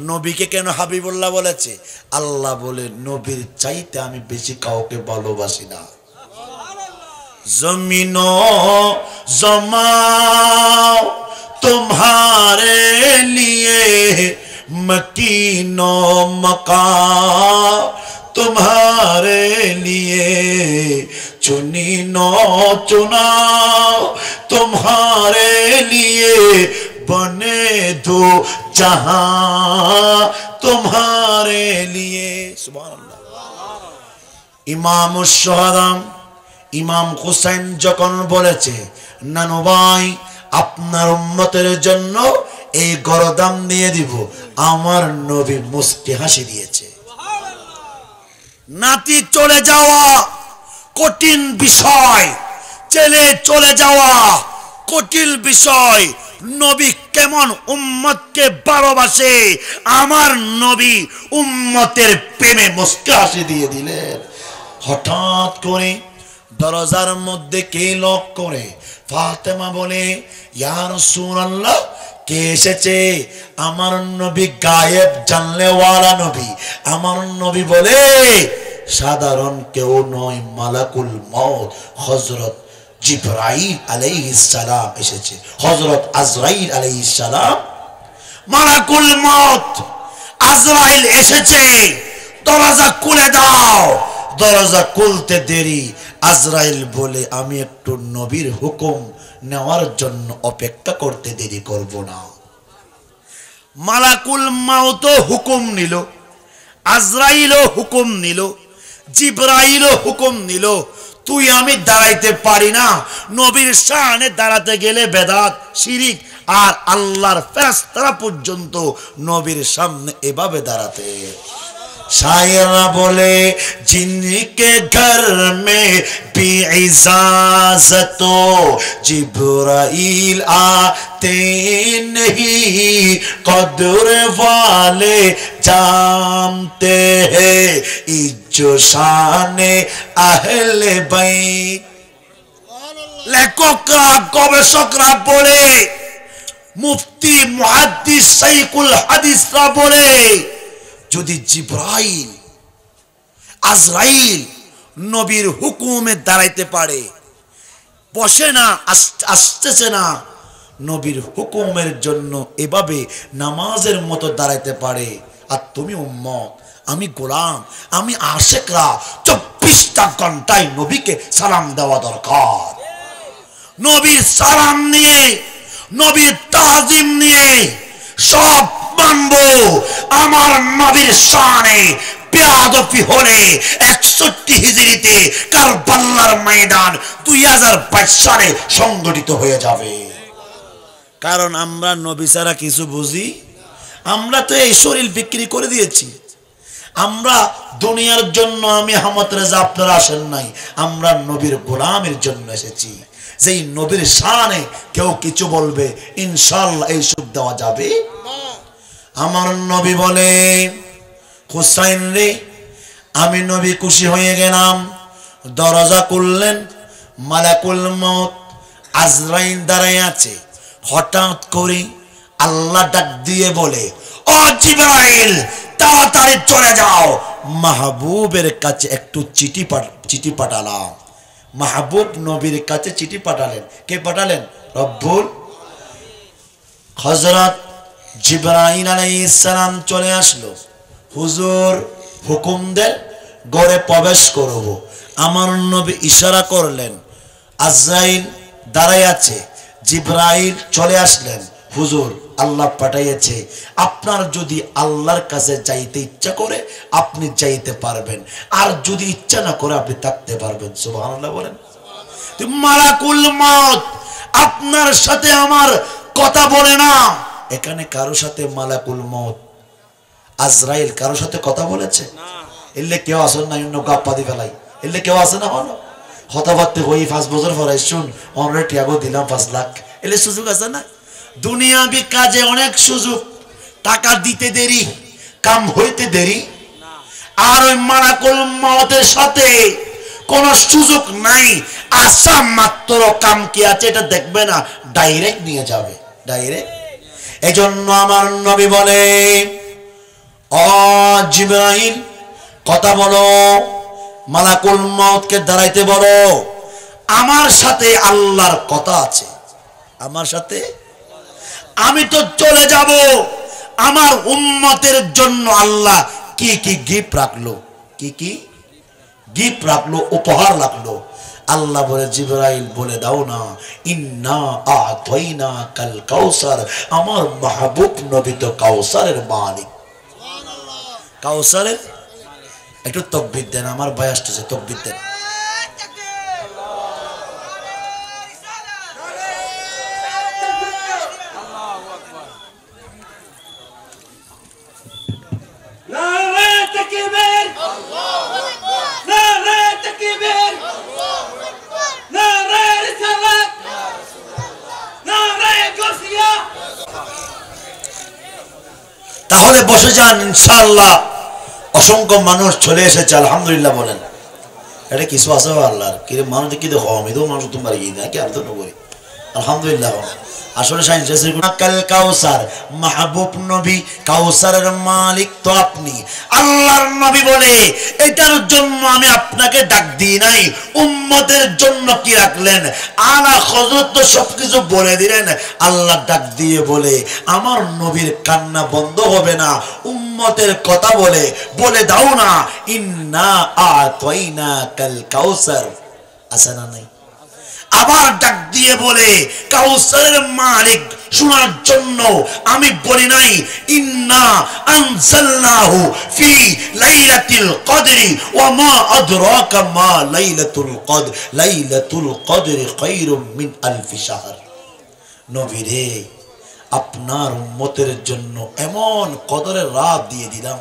নবীকে কেন হাবিবুল্লাহ বলেছে? আল্লাহ বলে, নবীর চাইতে আমি বেশি কাউকে ভালোবাসি না। জমিনো জমাও तुम्हारे लिए, मकीनो मकान तुम्हारे लिए, चुनीनो चुनाओ तुम्हारे लिए, बने दो जहां तुम्हारे लिए। सुभान अल्लाह। इमाम शुहदा इमाम हुसैन যখন বলেছে, নানু ভাই আপনার উম্মতের জন্য এই গরদাম দিয়ে দিব, আমার নবী মুস্কি হাসি দিয়েছে। নাতি চলে যাওয়া কঠিন বিষয়, ছেলে চলে যাওয়া কঠিন বিষয়। নবী কেমন উম্মতকে ভালোবাসে, আমার নবী উম্মতের প্রেমে মুস্কে হাসি দিয়ে দিলেন। হঠাৎ করে দরজার মধ্যে কে লক করে? ফাতেমা বলে, ইয়া রাসূলুল্লাহ, কে এসেছে? আমার নবী গায়েব জানলেওয়ালা নবী। আমার নবী বলে, সাধারণ কেউ নয়, মালাকুল মউত হযরত জিবরাইল আলাইহিস সালাম এসেছে। হযরত আজরাইল আলাইহিস সালাম, মালাকুল মউত আজরাইল এসেছে, দরজা খুলে দাও। দরজা খুলতে দেরি, আজরাইল বলে, আমি একটু নবীর হুকুম নেওয়ার জন্য অপেক্ষা করতে দেরি করব না। মালাকুল মউত হুকুম নিল, আজরাইলও হুকুম নিল, জিবরাইলও হুকুম নিল। তুই আমি দাঁড়াইতে পারি না, নবীর শানে দাঁড়াতে গেলে বেদাত, শিরিক। আর আল্লাহর ফেরেশতারা পর্যন্ত নবীর সামনে এভাবে দাঁড়াতে। शायरा बोले, जिनके घर में भी इजाजतो जिब्राइल आते नहीं, कदर वाले जानते हैं इज्जो शाने अहले बैत। लेखकरा गवेषकरा बोले, मुफ्ती मुहद्दिस शाइखुल हादिसरा बोले, যদি জিবরাইল আজরাইল নবীর হুকুমে দাঁড়াইতে পারে, বসে না, আসতেছে না, নবীর হুকুমের জন্য এভাবে নামাজের মতো দাঁড়াইতে পারে, আর তুমি উম্মত, আমি গোলাম, আমি আশিকরা 24টা ঘন্টায় নবীকে সালাম দেওয়া দরকার। নবীর সালাম নিয়ে, নবীর তাজিম নিয়ে সব মানবো। আমার নবীর শানে বেয়াদবি হলে 61 হিজরিতে কারবালার ময়দান 2022 সালে সংগঠিত হয়ে যাবে। কারণ আমরা নবী ছাড়া কিছু বুঝি? আমরা তো এই শরীর বিক্রি করে দিয়েছি। আমরা দুনিয়ার জন্য আমি আহমদ রেজা আপনারা আসেন নাই, আমরা নবীর গোলামের জন্য এসেছি। যেই নবীর শানে কেউ কিছু বলবে, ইনশাআল্লাহ এই সুখ দেওয়া যাবে। আমার নবী বলে, হুসাইন রে, আমি নবী খুশি হয়ে গেলাম। দরজা খুললেন, মালাকুল মউত আজরাইল দাঁড়ায় আছে। হঠাৎ করে আল্লাহ ডাক দিয়ে বলে, ও জিবরাইল, তাড়াতাড়ি চলে যাও, মাহবুবের কাছে একটু চিঠি পাঠালাম। মাহবুব নবীর কাছে চিঠি পাঠালেন। কে পাঠালেন? রব্বুল। হযরত জিবরাইল আলাইহিস সালাম চলে আসলো। হুজুর হুকুম দেন, ঘরে প্রবেশ করব। আমার নবী ইশারা করলেন, আজরাইল দাঁড়ায় আছে। জিবরাইল চলে আসলেন, হুজুর আল্লাহ পাঠাইছে, আপনার যদি আল্লাহর কাছে যাইতে ইচ্ছা করে আপনি যাইতে পারবেন, আর যদি ইচ্ছা না করে আপনি থাকতে পারবেন। সুবহানাল্লাহ বলেন। মালাকুল মউত আপনার সাথে আমার কথা বলে না। এখানে কারো সাথে মালাকুল মউত আজরাইল কারো সাথে কথা বলেছে? এলে কেউ আসেন না, অন্য গাপ্পা দি ফেলাই। এলে কেউ আসে না, হলো হতাবাতে হই 5 বছর পরে শুন অনরে টিয়াগো দিলাম 5 লাখ। এলে সুযোগ আছে না? দুনিয়াবি কাজে অনেক সুযোগ, টাকা দিতে দেরি, কাম হইতে দেরি। আর ওই মালাকুল মউতের সাথে কোন সুযোগ নাই, আশা মাত্র। কাম কি আছে এটা দেখবে না, ডাইরেক্ট নিয়ে যাবে, ডাইরেক্ট। এজন্য আমার নবী বলে, ও জিবরাইল কথা বলো, মালাকুল মউতকে দাঁড়াইতে বলো, আমার সাথে আল্লাহর কথা আছে, আমার সাথে। আমি তো চলে যাব, আমার উম্মতের জন্য আল্লাহ কি কি গিফট রাখলো, কি কি গিফট রাখলো, উপহার রাখলো। আল্লাহ বলে, জিবরাইল বলে দাও না, ইন্না আতাইনা কাল কাউসার, আমার মাহবুব নবী তো কাউসারের মালিক। কাউসারের একটু তাকবীর দেন, আমার বয়স আসছে, তাকবীর দেন। তাহলে বসে যান ইনশাআল্লাহ। অসংখ্য মানুষ চলে এসেছে, আলহামদুলিল্লাহ বলেন। এটা কিছু আছে আল্লাহর কি মানুষ কি দেখো আমিও মানুষ তোমার গিয়ে নাকি আর তো নবী আলহামদুলিল্লাহ। আসলে কাল কাউসার মাহবুব নবী, কাউসারের মালিক তো আপনি, আল্লাহর নবী বলে এটার জন্য আমি আপনাকে ডাক দিই নাই, উম্মতের জন্য কি রাখলেন? আলা হযরত তো সবকিছু বলে দিলেন। আল্লাহ ডাক দিয়ে বলে আমার নবীর কান্না বন্ধ হবে না, উম্মতের কথা বলে বলে দাও না, ইন্না আতাইনা কাল কাউসার। আছে না নাই? আবার ডাক দিয়ে বলে কাউসারের মালিক শোনার জন্য আমি বলি নাই ইন্না আনজালনাহু ফি লাইলাতুল কদরি ওয়া মা আদরাকা মা লাইলাতুল কদর, লাইলাতুল কদরি খায়রুম মিন আলফি শাহর। নবী রে, আপনার উম্মতের জন্য এমন কদরের রাত দিয়ে দিলাম,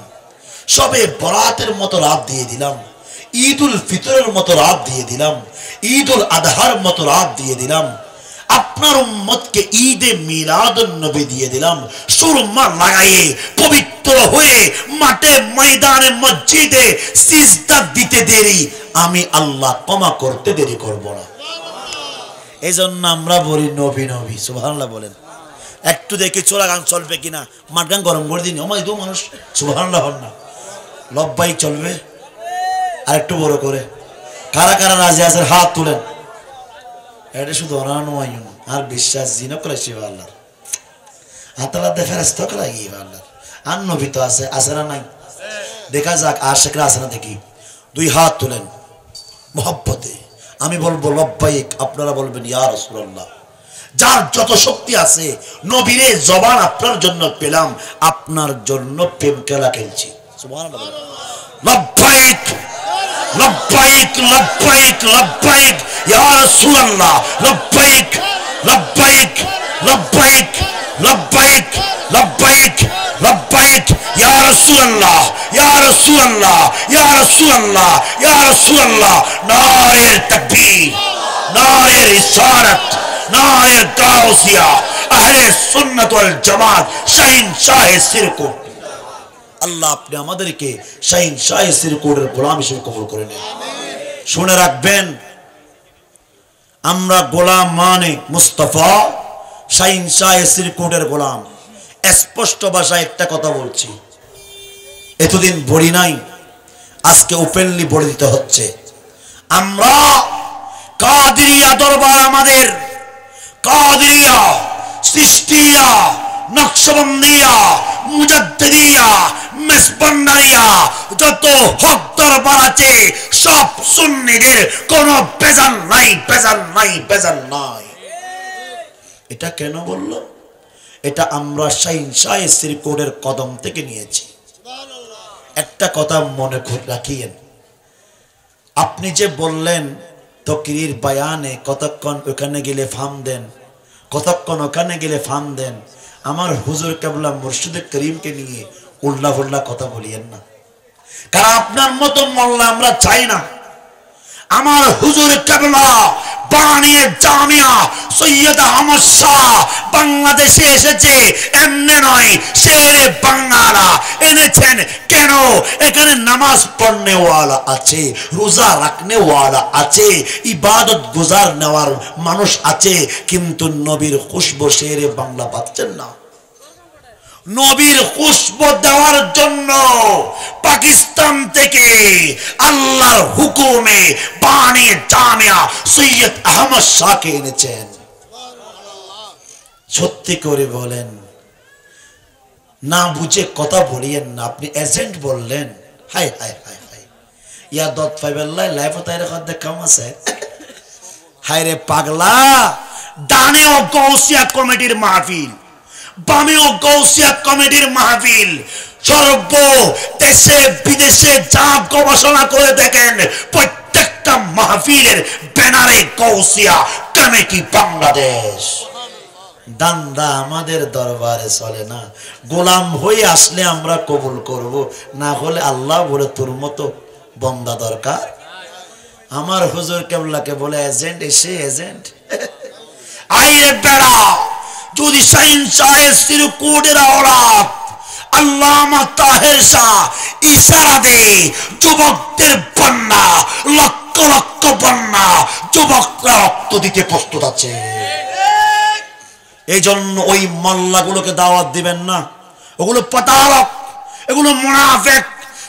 সবে বরাতের মতো রাত দিয়ে দিলাম, ঈদুল ফিতরের মতো রাত দিয়ে দিলাম, ঈদুল আদহার মতো রাত দিয়ে দিলাম, আপনার উম্মতকে ঈদে মিলাদুন নবী দিয়ে দিলাম। সুরমা লাগাইয়ে পবিত্র হয়ে মাঠে ময়দানে মসজিদে সিজদা দিতে দেরি, আমি আল্লাহ ক্ষমা করতে দেরি করব না। এই জন্য আমরা বলি নবী নবী, সুবহানাল্লাহ বলেন। একটু দেখি চোরা গান চলবে কিনা, মাঠ গান গরম করে দিন আমার দু মানুষ সুবহানাল্লাহ হন না, লব্বাই চলবে। আর একটু বড় করে কারা কারা রাজি আছেন হাত তুলেন। এটা শুধু অনানুমায়ুন আর বিশ্বাস জিন করে শিব আল্লাহর হাতালাতে ফেরেশতা করে গিয়ে আল্লাহর আর নবী তো আছে, আছে না নাই? দেখা যাক আশিকরা আছে না দেখি। দুই হাত তুলেন মুহাব্বতে, আমি বলবো লব্বাইক, আপনারা বলবেন ইয়া রাসূলুল্লাহ। যার যত শক্তি আছে নবীরে জবান আপনার জন্য পেলাম, আপনার জন্য প্রেম খেলা খেলছি। সুবহানাল্লাহ। লব্বাইক লব্বাইক লব্বাইক লব্বাইক ইয়া রাসূলুল্লাহ, লব্বাইক লব্বাইক লব্বাইক লব্বাইক লব্বাইক লব্বাইক ইয়া রাসূলুল্লাহ, ইয়া রাসূলুল্লাহ, ইয়া রাসূলুল্লাহ, ইয়া রাসূলুল্লাহ। নারে তাকবীর, নারে রিসালাত, নারে গাউসিয়া, আহলে সুন্নাত ওয়াল জামাত, শাহিন শাহে সিরকুট। আল্লাহ আপনি আমাদেরকে শাহিন শাহে সিরকুটের গোলাম হিসেবে কবুল করে নেন। শুনে রাখবেন, আমরা গোলাম মানে মুস্তাফা শাহিন শাহে সিরকুটের গোলাম। স্পষ্ট ভাষায় একটা কথা বলছি, এতদিন বলি নাই, আজকে ওপেনলি বলে দিতে হচ্ছে। আমরা কাদেরিয়া দরবার, আমাদের কাদেরিয়া, চিশতিয়া, নকশবন্দিয়া, মুজাদ্দিদিয়া, মেসবন্দারিয়া, যত হক দরবার আছে সব সুন্নিদের, কোনো বেজাল নাই, বেজাল নাই, বেজাল নাই। এটা কেন বললো? এটা আমরা শাহিন শাহে সিরকুটের কদম থেকে নিয়েছি। একটা কথা মনে রাখিয়েন, আপনি যে বললেন তকরির বায়ানে কতক্ষণ ওখানে গেলে ফাম দেন, কতক্ষণ ওখানে গেলে ফাম দেন, আমার হুজুর কেবলা মুর্শিদে করিমকে নিয়ে উল্লা ফুল্লা কথা বলিয়েন না, কারণ আপনার মতো মোল্লা আমরা চাই না। আমার হুজুর কেবলা বানিয়ে জামিয়া সৈয়দ আহমদ শাহ বাংলাদেশে এসেছে এমনি নয়, শেরে বাংলা এনেছেন। কেন? এখানে নামাজ পড়নে ওয়ালা আছে, রোজা রাখনে ওয়ালা আছে, ইবাদত গুজার নেওয়ার মানুষ আছে, কিন্তু নবীর খুশবু শেরে বাংলা পাচ্ছেন না। নবীর খুশবু দেওয়ার জন্য পাকিস্তান থেকে আল্লাহর হুকুমে বানিয়ে জামিয়া সৈয়দ আহমদ শাহকে এনেছেন। সত্যি করে বলেন, না বুঝে কথা বলিয়েন না। আপনি এজেন্ট বললেন, হাই হাই হাই হাই, ইয়া দত ফাইবাল্লাহ লাইফ তাইরে কত কাম আছে। হায় রে পাগলা, ডানেও গৌসিয়া কমিটির মাহফিল, বামেও গৌসিয়া কমিটির মাহফিল, সর্ব দেশে বিদেশে যা গবেষণা করে দেখেন প্রত্যেকটা মাহফিলের ব্যানারে গৌসিয়া কমিটি বাংলাদেশ। দান্দা আমাদের দরবারে চলে না। গোলাম হয়ে আসলে আমরা কবুল করব, না হলে আল্লাহ বলে তোর মতো বন্দা দরকার। আমার হুজুর কেবলাকে বলে এজেন্ট, এসে এজেন্ট আইরে বেড়া, যদি শাহিন শাহে সিরকুটের আওলাদ আল্লামা তাহের শাহ ইশারা দে যুবকদের বন্যা, লক্ষ লক্ষ বন্যা, যুবকরা রক্ত দিতে প্রস্তুত আছে। এই জন্য ওই মোল্লাগুলোকে দাওয়াত দিবেন না, ওগুলো প্রতারক, এগুলো মুনাফিক।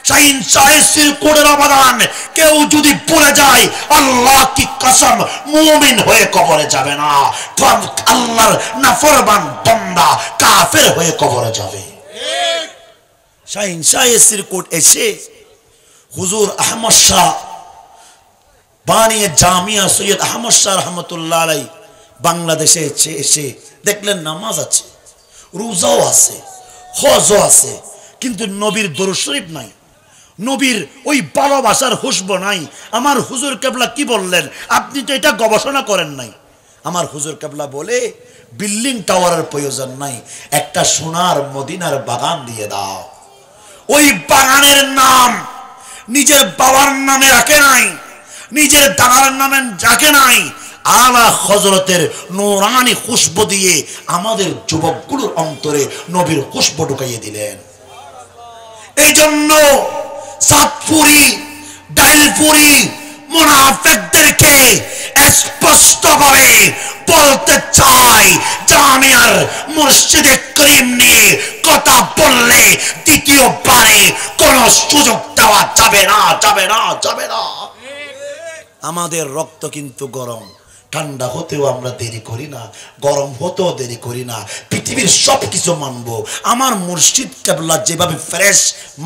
শাহিন শাহের সিরকুটের অবদান কেউ যদি পড়ে যায়, আল্লাহ কি কসম, মুমিন হয়ে কবরে যাবে না, আল্লাহর নাফরমান বান্দা কাফের হয়ে কবরে যাবে। শাহিন শাহের সিরকুট এসে হুজুর আহমদ শাহ বানিয়ে জামিয়া সৈয়দ আহমদ শাহ রহমতুল্লাহ আলাই বাংলাদেশে এসে দেখলেন নামাজ আছে, রোজাও আছে, হজও আছে, কিন্তু নবীর দরুদ শরীফ নাই, নবীর ওই ভালোবাসার খুশবু নাই। আমার হুজুর কেবলা কি বললেন, আপনি তো এটা গবেষণা করেন নাই। আমার হুজুর কেবলা বলে, বিল্ডিং টাওয়ারের প্রয়োজন নাই, একটা সোনার মদিনার বাগান দিয়ে দাও। ওই বাগানের নাম নিজের বাবার নামে রাখে নাই, নিজের দাদার নামে রাখে নাই, আলা হযরতের নূরানি খুশবু দিয়ে আমাদের যুবকগুলোর অন্তরে নবীর খুশবু ঢুকাইয়ে দিলেন। এই জন্য সাতপুরি ডাইলপুরি মুনাফিকদেরকে স্পষ্টভাবে বলতে চাই, জামিয়ার মসজিদে করিম নিয়ে কথা বললে দ্বিতীয়বারে কোন সুযোগ দেওয়া যাবে না, যাবে না, যাবে না। আমাদের রক্ত কিন্তু গরম, ঠান্ডা হতেও আমরা দেরি করি না, গরম হতেও দেরি করি না, পৃথিবীর সবকিছু মানবো। আমার মুর্শিদ কেবলা যেভাবে ফ্রেশ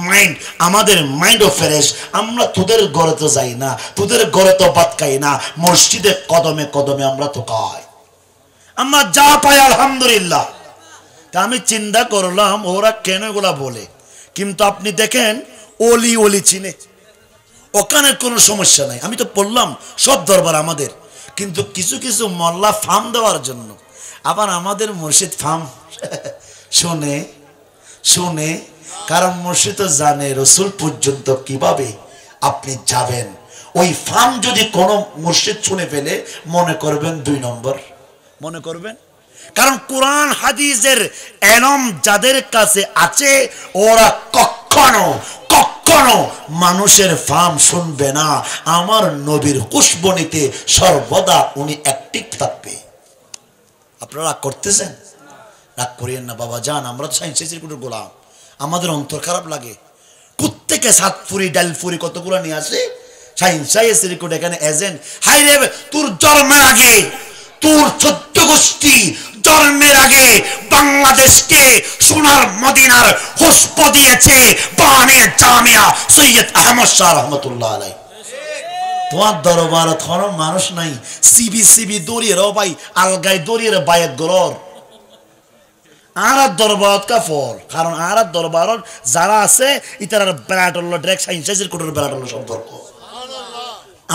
মাইন্ড, আমাদের মাইন্ডও ফ্রেশ। আমরা তোদের ঘরে তো যাই না, তোদের ঘরে তো ভাত খাই না, মসজিদের কদমে কদমে আমরা তো খাই, আমরা যা পাই আলহামদুলিল্লাহ। তা আমি চিন্তা করলাম ওরা কেন এগুলা বলে, কিন্তু আপনি দেখেন অলি অলি চিনে, ওখানে কোনো সমস্যা নাই। আমি তো বললাম সব দরবার আমাদের, কিন্তু কিছু কিছু মোল্লা ফার্ম দেওয়ার জন্য আবার আমাদের মুর্শিদ ফার্ম শোনে শোনে, কারণ মুর্শিদ জানে রসুল পর্যন্ত কিভাবে আপনি যাবেন। ওই ফার্ম যদি কোনো মুর্শিদ শুনে ফেলে, মনে করবেন 2 নম্বর, মনে করবেন। কারণ কোরআন হাদিসের এলম যাদের কাছে আছে, ওরা কখনো কখনো মানুষের ফার্ম শুনবে না। আমার নবীর খুশবনিতে সর্বদা উনি অ্যাক্টিভ থাকবে। আপনারা রাগ করতেছেন? রাগ করিয়েন না বাবা যান, আমরা তো সাইন্সের গোলাম, আমাদের অন্তর খারাপ লাগে। প্রত্যেকে সাতপুরি ডালপুরি কতগুলো নিয়ে আসে, সাইন্সের এখানে এজেন্ট। হাই রে, তোর জন্মের আগে, তোর 14 গোষ্ঠী জন্মের আগে বাংলাদেশকে সোনার মদিনার খুশবু দিয়েছে বানিয়ে জামিয়া সৈয়দ আহমদ শাহ রহমতুল্লাহ আলাই। তোমার দরবার কোনো মানুষ নাই, সিবি সিবি দৌড়িয়ে রে ভাই, আলগাই দৌড়িয়ে রে বাইক গরর আর দরবার কাফর। কারণ আর দরবার যারা আছে ইতার বেড়াট হলো ডাইরেক্ট সাইন্সের কোটের বেড়াট হলো সম্পর্ক।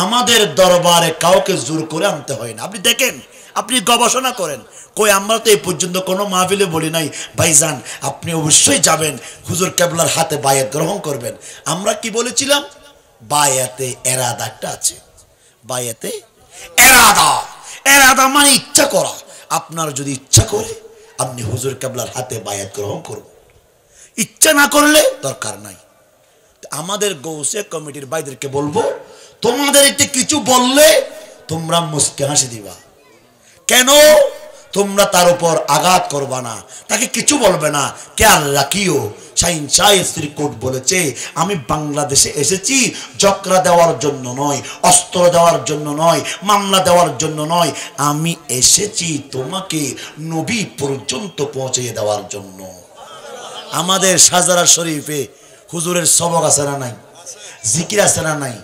আমাদের দরবারে কাউকে জোর করে আনতে হয় না। আপনি দেখেন, আপনি গবেষণা করেন, কই আমরা তো এই পর্যন্ত কোনো মাহফিলে বলি নাই ভাইজান আপনি অবশ্যই যাবেন হুজুর কেবলার হাতে বায়াত গ্রহণ করবেন। আমরা কি বলেছিলাম? বায়াতে এরাদা একটা আছে, বায়াতে এরাদা, এরাদা মানে ইচ্ছা করা। আপনার যদি ইচ্ছা করে আপনি হুজুর কেবলার হাতে বায়াত গ্রহণ করবেন, ইচ্ছা না করলে দরকার নাই। আমাদের গৌসে কমিটির ভাইদেরকে বলবো, তোমাদের এতে কিছু বললে তোমরা মুস্কে হাসি দিবা। কেন? তোমরা তার উপর আঘাত করবা না, তাকে কিছু বলবে না। খেয়াল রাখিও, শাহিন শাহের শ্রীকোট বলেছে, আমি বাংলাদেশে এসেছি জকরা দেওয়ার জন্য নয়, অস্ত্র দেওয়ার জন্য নয়, মামলা দেওয়ার জন্য নয়, আমি এসেছি তোমাকে নবী পর্যন্ত পৌঁছে দেওয়ার জন্য। আমাদের সাজারা শরীফে হুজুরের সবক আছে না নাই? জিকির আছে না নাই?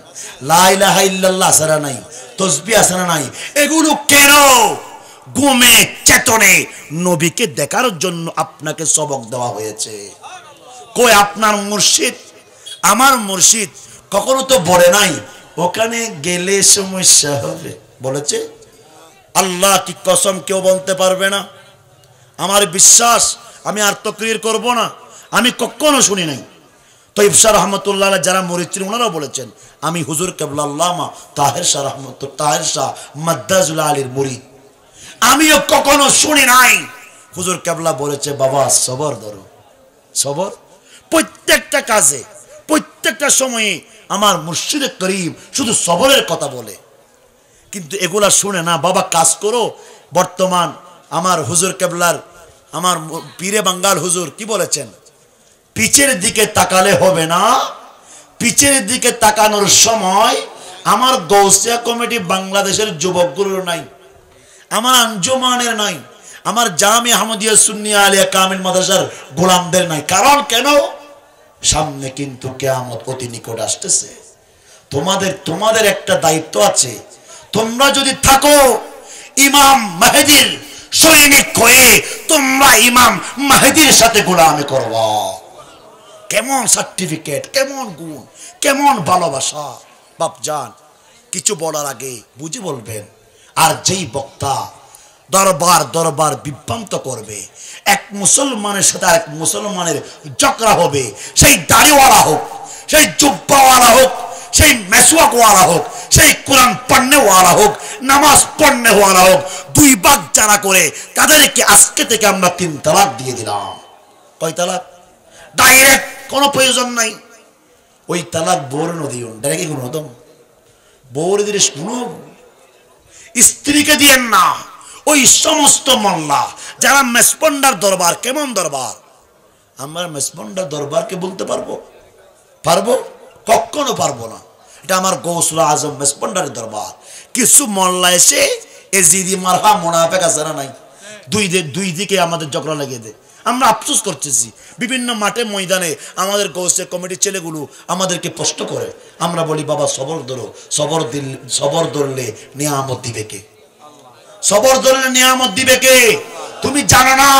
লা ইলাহা ইল্লাল্লাহ আছে না নাই? তাসবিহ আছে না নাই? এগুলো কেন? ঘুমে চেতনে নবীকে দেখার জন্য আপনাকে সবক দেওয়া হয়েছে। কই আপনার মুর্শিদ, আমার মুর্শিদ কখনো তো বলে নাই ওখানে গেলে সমস্যা হবে, বলেছে? আল্লাহ কি কসম কেউ বলতে পারবে না। আমার বিশ্বাস, আমি আর তকরির করব না, আমি কখনো শুনি নাই। তৈব শাহ রহমতুল্লাহ যারা মরিচ্ছেন ওনারাও বলেছেন, আমি হুজুর কেবলা আল্লামা তাহের শাহ তাহের শাহ মাদ্দাজুল আলীর মুরিদ, আমিও কখনো শুনি নাই হুজুর কেবলা বলেছে বাবা সবর ধরো, সবর প্রত্যেকটা কাজে প্রত্যেকটা সময়ে আমার মুর্শিদে করিম শুধু সবরের কথা বলে, কিন্তু এগুলা শুনে না। বাবা কাজ করো। বর্তমান আমার হুজুর কেবলার, আমার পীরে বাঙ্গাল হুজুর কি বলেছেন, পিছের দিকে তাকালে হবে না, পিছের দিকে তাকানোর সময় আমার গৌসিয়া কমিটি বাংলাদেশের যুবকগুলোর নাই, আমার আঞ্জুমানের নাই, আমার জামে আহমদিয়া সুন্নিয়া আলিয়া কামিল মাদ্রাসার গোলামদের নাই। কারণ কেন? সামনে কিন্তু কিয়ামত অতি নিকট আসতেছে। তোমাদের একটা দায়িত্ব আছে। তোমরা যদি থাকো ইমাম মাহদীর সৈনিক হয়ে, তোমরা ইমাম মাহদীর সাথে গোলামি করবা। কেমন সার্টিফিকেট, কেমন গুণ, কেমন ভালোবাসা। বাপজান, কিছু বলার আগে বুঝে বলবেন। আর যেই বক্তা দরবার বিভ্রান্ত করবে, এক মুসলমানের সাথে আরেক মুসলমানের ঝগড়া হবে, সেই দাড়িওয়ালা হোক, সেই জুব্বাওয়ালা হোক, সেই মেসওয়াকওয়ালা হোক, সেই কোরআন পড়নেওয়ালা হোক, নামাজ পড়নেওয়ালা হোক, দুই ভাগ যারা করে তাদেরকে আজকে থেকে আমরা 3 তালাক দিয়ে দিলাম। কয় তালাক? ডাইরেক্ট, কোনো প্রয়োজন নাই। ওই তালাক বউর নদীও ডাইরেক্ট কোনো হতো বউর দিলে শুনো, স্ত্রীকে দিয়েন না। ওই সমস্ত মোল্লা যারা মেসপন্ডার দরবার, কেমন দরবার, আমরা মেসপন্ডার দরবারকে বলতে পারবো? কখনো পারবো না। এটা আমার গৌসুল আজম মেসপন্ডারের দরবার। কিছু মোল্লা এসে এজিদি মারহা মুনাফেক আছে না নাই, দুই দিকে আমাদের ঝগড়া লাগিয়ে দেয়। আমরা আফসোস করতেছি, বিভিন্ন মাঠে ময়দানে আমাদের গৌসিয়া কমিটির ছেলেগুলো আমাদেরকে প্রশ্ন করে। আমরা বলি বাবা সবর ধরো, সবর ধরলে নিয়ামত দিবে কে? সবর ধরলে নিয়ামত দিবে কে? তুমি জানো না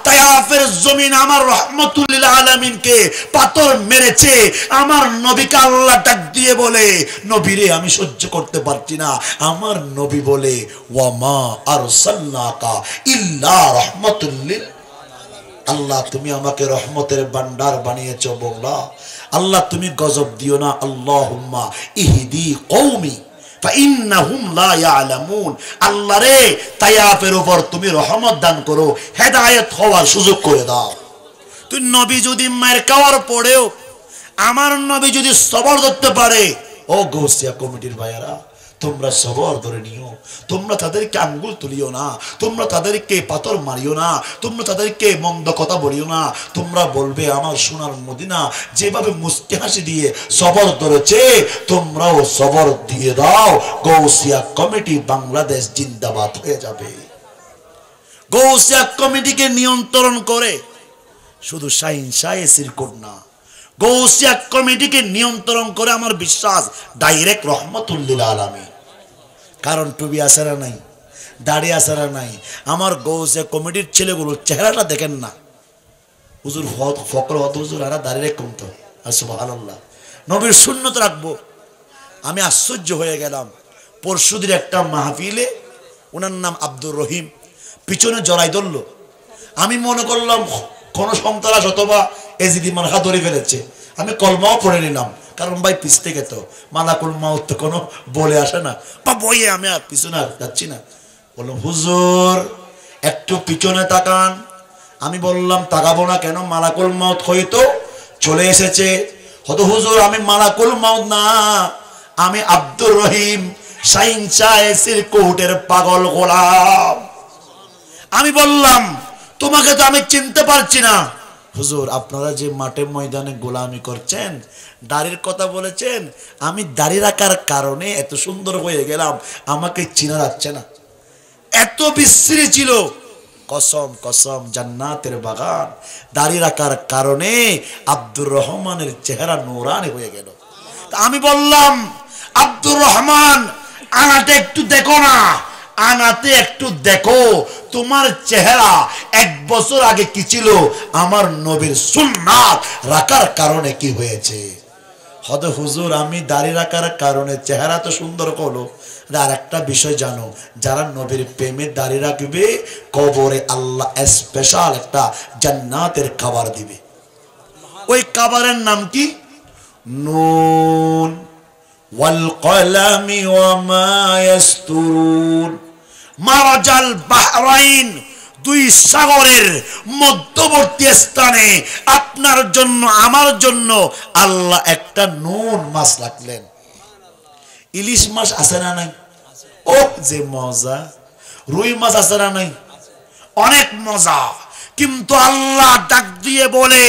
তায়াফের জমিন আমার রহমতুল লিল আলামিনকে পাথর মেরেছে। আমার নবীকে আল্লাহ ডাক দিয়ে বলে, নবীরে আমি সহ্য করতে পারছি না। আমার নবী বলে, ওয়া মা আরসালনাকা ইল্লা রাহমাতুল লিল, আল্লাহ তুমি আমাকে রহমতের ভান্ডার বানিয়েছো। বলা আল্লাহ তুমি গজব দিও না। আল্লাহুম্মা ইহদি কওমি ফাইন্নাহুম লা ইয়ালামুন, আল্লাহ রে তায়াফের উপর তুমি রহমত দান করো, হেদায়েত হওয়ার সুযোগ করে দাও। তুই নবী যদি মার খাওয়ার পরেও আমার নবী যদি সবর ধরতে পারে, ও গৌসিয়া কমিটির ভাইয়ারা তোমরা সবর ধরে নিও। তোমরা তাদেরকে আঙ্গুল তুলিও না, তোমরা তাদেরকে পাথর মারিও না, তোমরা তাদেরকে মন্দ কথা বলিও না। তোমরা বলবে আমার সোনার মদিনা যেভাবে মুস্কি হাসি দিয়ে সবর ধরেছে, তোমরাও সবর দিয়ে দাও। গৌসিয়া কমিটি বাংলাদেশ জিন্দাবাদ হয়ে যাবে। গৌসিয়া কমিটিকে নিয়ন্ত্রণ করে শুধু শাহিন শাহ সিরকুট না, গৌসিয়া কমিটিকে নিয়ন্ত্রণ করে আমার বিশ্বাস ডাইরেক্ট রহমতুল লিল আলামিন। কারণ টুবি আসারা নাই, দাড়ি আসারা নাই। আমার গৌসিয়া কমিটির ছেলেগুলোর চেহারাটা দেখেন না, হুজুর ফকর হত, হুজুর আর দাঁড়িয়ে কমতো। আর সুবহানাল্লাহ, নবীর সুন্নত রাখবো। আমি আশ্চর্য হয়ে গেলাম। পরশুদিন একটা মাহফিলে, ওনার নাম আব্দুর রহিম, পিছনে জড়াই ধরল। আমি মনে করলাম কোনো সন্ত্রাস অথবা এজিদি মানহা ধরে ফেলেছে। আমি কলমাও পড়ে নিলাম, কারণ ভাই পিছ থেকে তো মালাকুল মাউত তো কোনো বলে আসে না, বা বইয়ে আমি আর পিছনে যাচ্ছি না। বললাম হুজুর একটু পিছনে তাকান। আমি বললাম তাকাবো না কেন, মালাকুল মাউত হয়তো চলে এসেছে। হয়তো হুজুর আমি মালাকুল মাউত না, আমি আব্দুর রহিম শাহিন শাহ সিরকুটের পাগল গোলাম। আমি বললাম তোমাকে তো আমি চিনতে পারছি না। হুজুর আপনারা যে মাঠে ময়দানে গোলামি করছেন, দাড়ির কথা বলেছেন, আমি দাড়ি রাখার কারণে এত সুন্দর হয়ে গেলাম, আমাকে চিনা যাচ্ছে না। এত বিশ্রী ছিল, কসম কসম জান্নাতের বাগান। দাড়ি রাখার কারণে আব্দুর রহমানের চেহারা নূরানি হয়ে গেল। আমি বললাম আব্দুর রহমান আনাতে একটু দেখো না, আনাতে একটু দেখো তোমার চেহারা 1 বছর আগে কি ছিল, আমার নবীর সুন্নাত রাখার কারণে কি হয়েছে। হয়তো হুজুর আমি দাড়ি রাখার কারণে চেহারা তো সুন্দর করলো। আর একটা বিষয় জানো, যারা নবীর প্রেমে দাড়ি রাখবে কবরে আল্লাহ স্পেশাল একটা জান্নাতের খাবার দিবে। ওই খাবারের নাম কি? নুন ওয়াল কলামি ওয়া মা ইয়াসতুরুন, মারাজাল বাহরাইন, দুই সাগরের মধ্যবর্তী স্থানে আপনার জন্য আমার জন্য আল্লাহ একটা নুন মাছ রাখলেন। ইলিশ মাছ আছে না নাই? ও যে মজা! রুই মাছ আছে না নাই? অনেক মজা। কিন্তু আল্লাহ ডাক দিয়ে বলে,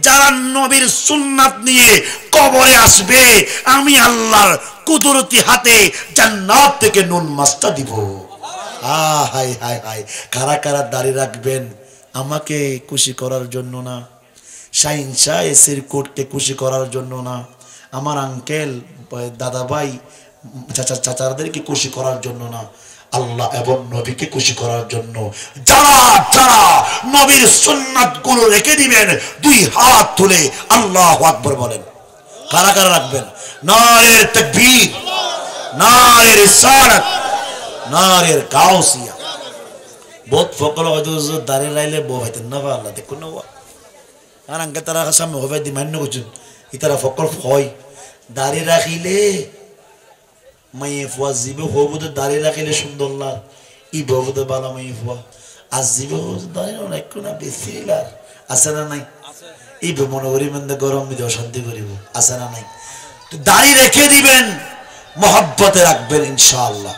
যারা নবীর সুন্নাত নিয়ে কবরে আসবে আমি আল্লাহর কুদরতি হাতে জান্নাত থেকে নুন মাছটা দিব। হাই হাই হাই, কারা কারা দাঁড়িয়ে রাখবেন আমাকে খুশি করার জন্য না, শাহিন শাহ এসির কোর্টকে খুশি করার জন্য না, আমার আঙ্কেল দাদা ভাই চাচাদেরকে খুশি করার জন্য না, আল্লাহ এবং নবীকে খুশি করার জন্য। যারা যারা নবীর সুন্নাত গুলো রেখে দিবেন দুই হাত তুলে আল্লাহু আকবার বলেন। কারা কারা রাখবেন? নারে তাকবীর, নারে রিসালাত, নারে গাউসিয়া। বহুত ফকল হয়তো দাঁড়িয়ে লাইলে বউ হইতেন না বা আল্লাহ দেখুন না আর আঙ্কে তারা সামনে হবে দি মান্য করছেন ইতারা ফকল হয় দাঁড়িয়ে রাখিলে মাইয়ে ফুয়া জিবে হবুদে দাঁড়িয়ে রাখিলে সুন্দর লাগ ই বহুদে বালা মাইয়ে ফুয়া আর জিবে দাঁড়িয়ে অনেক না বেশি লাগ আছে না নাই? এই মনে করি মানে গরম দিতে অশান্তি করিব, আছে না নাই? দাঁড়িয়ে রেখে দিবেন, মহব্বতে রাখবেন ইনশাআল্লাহ।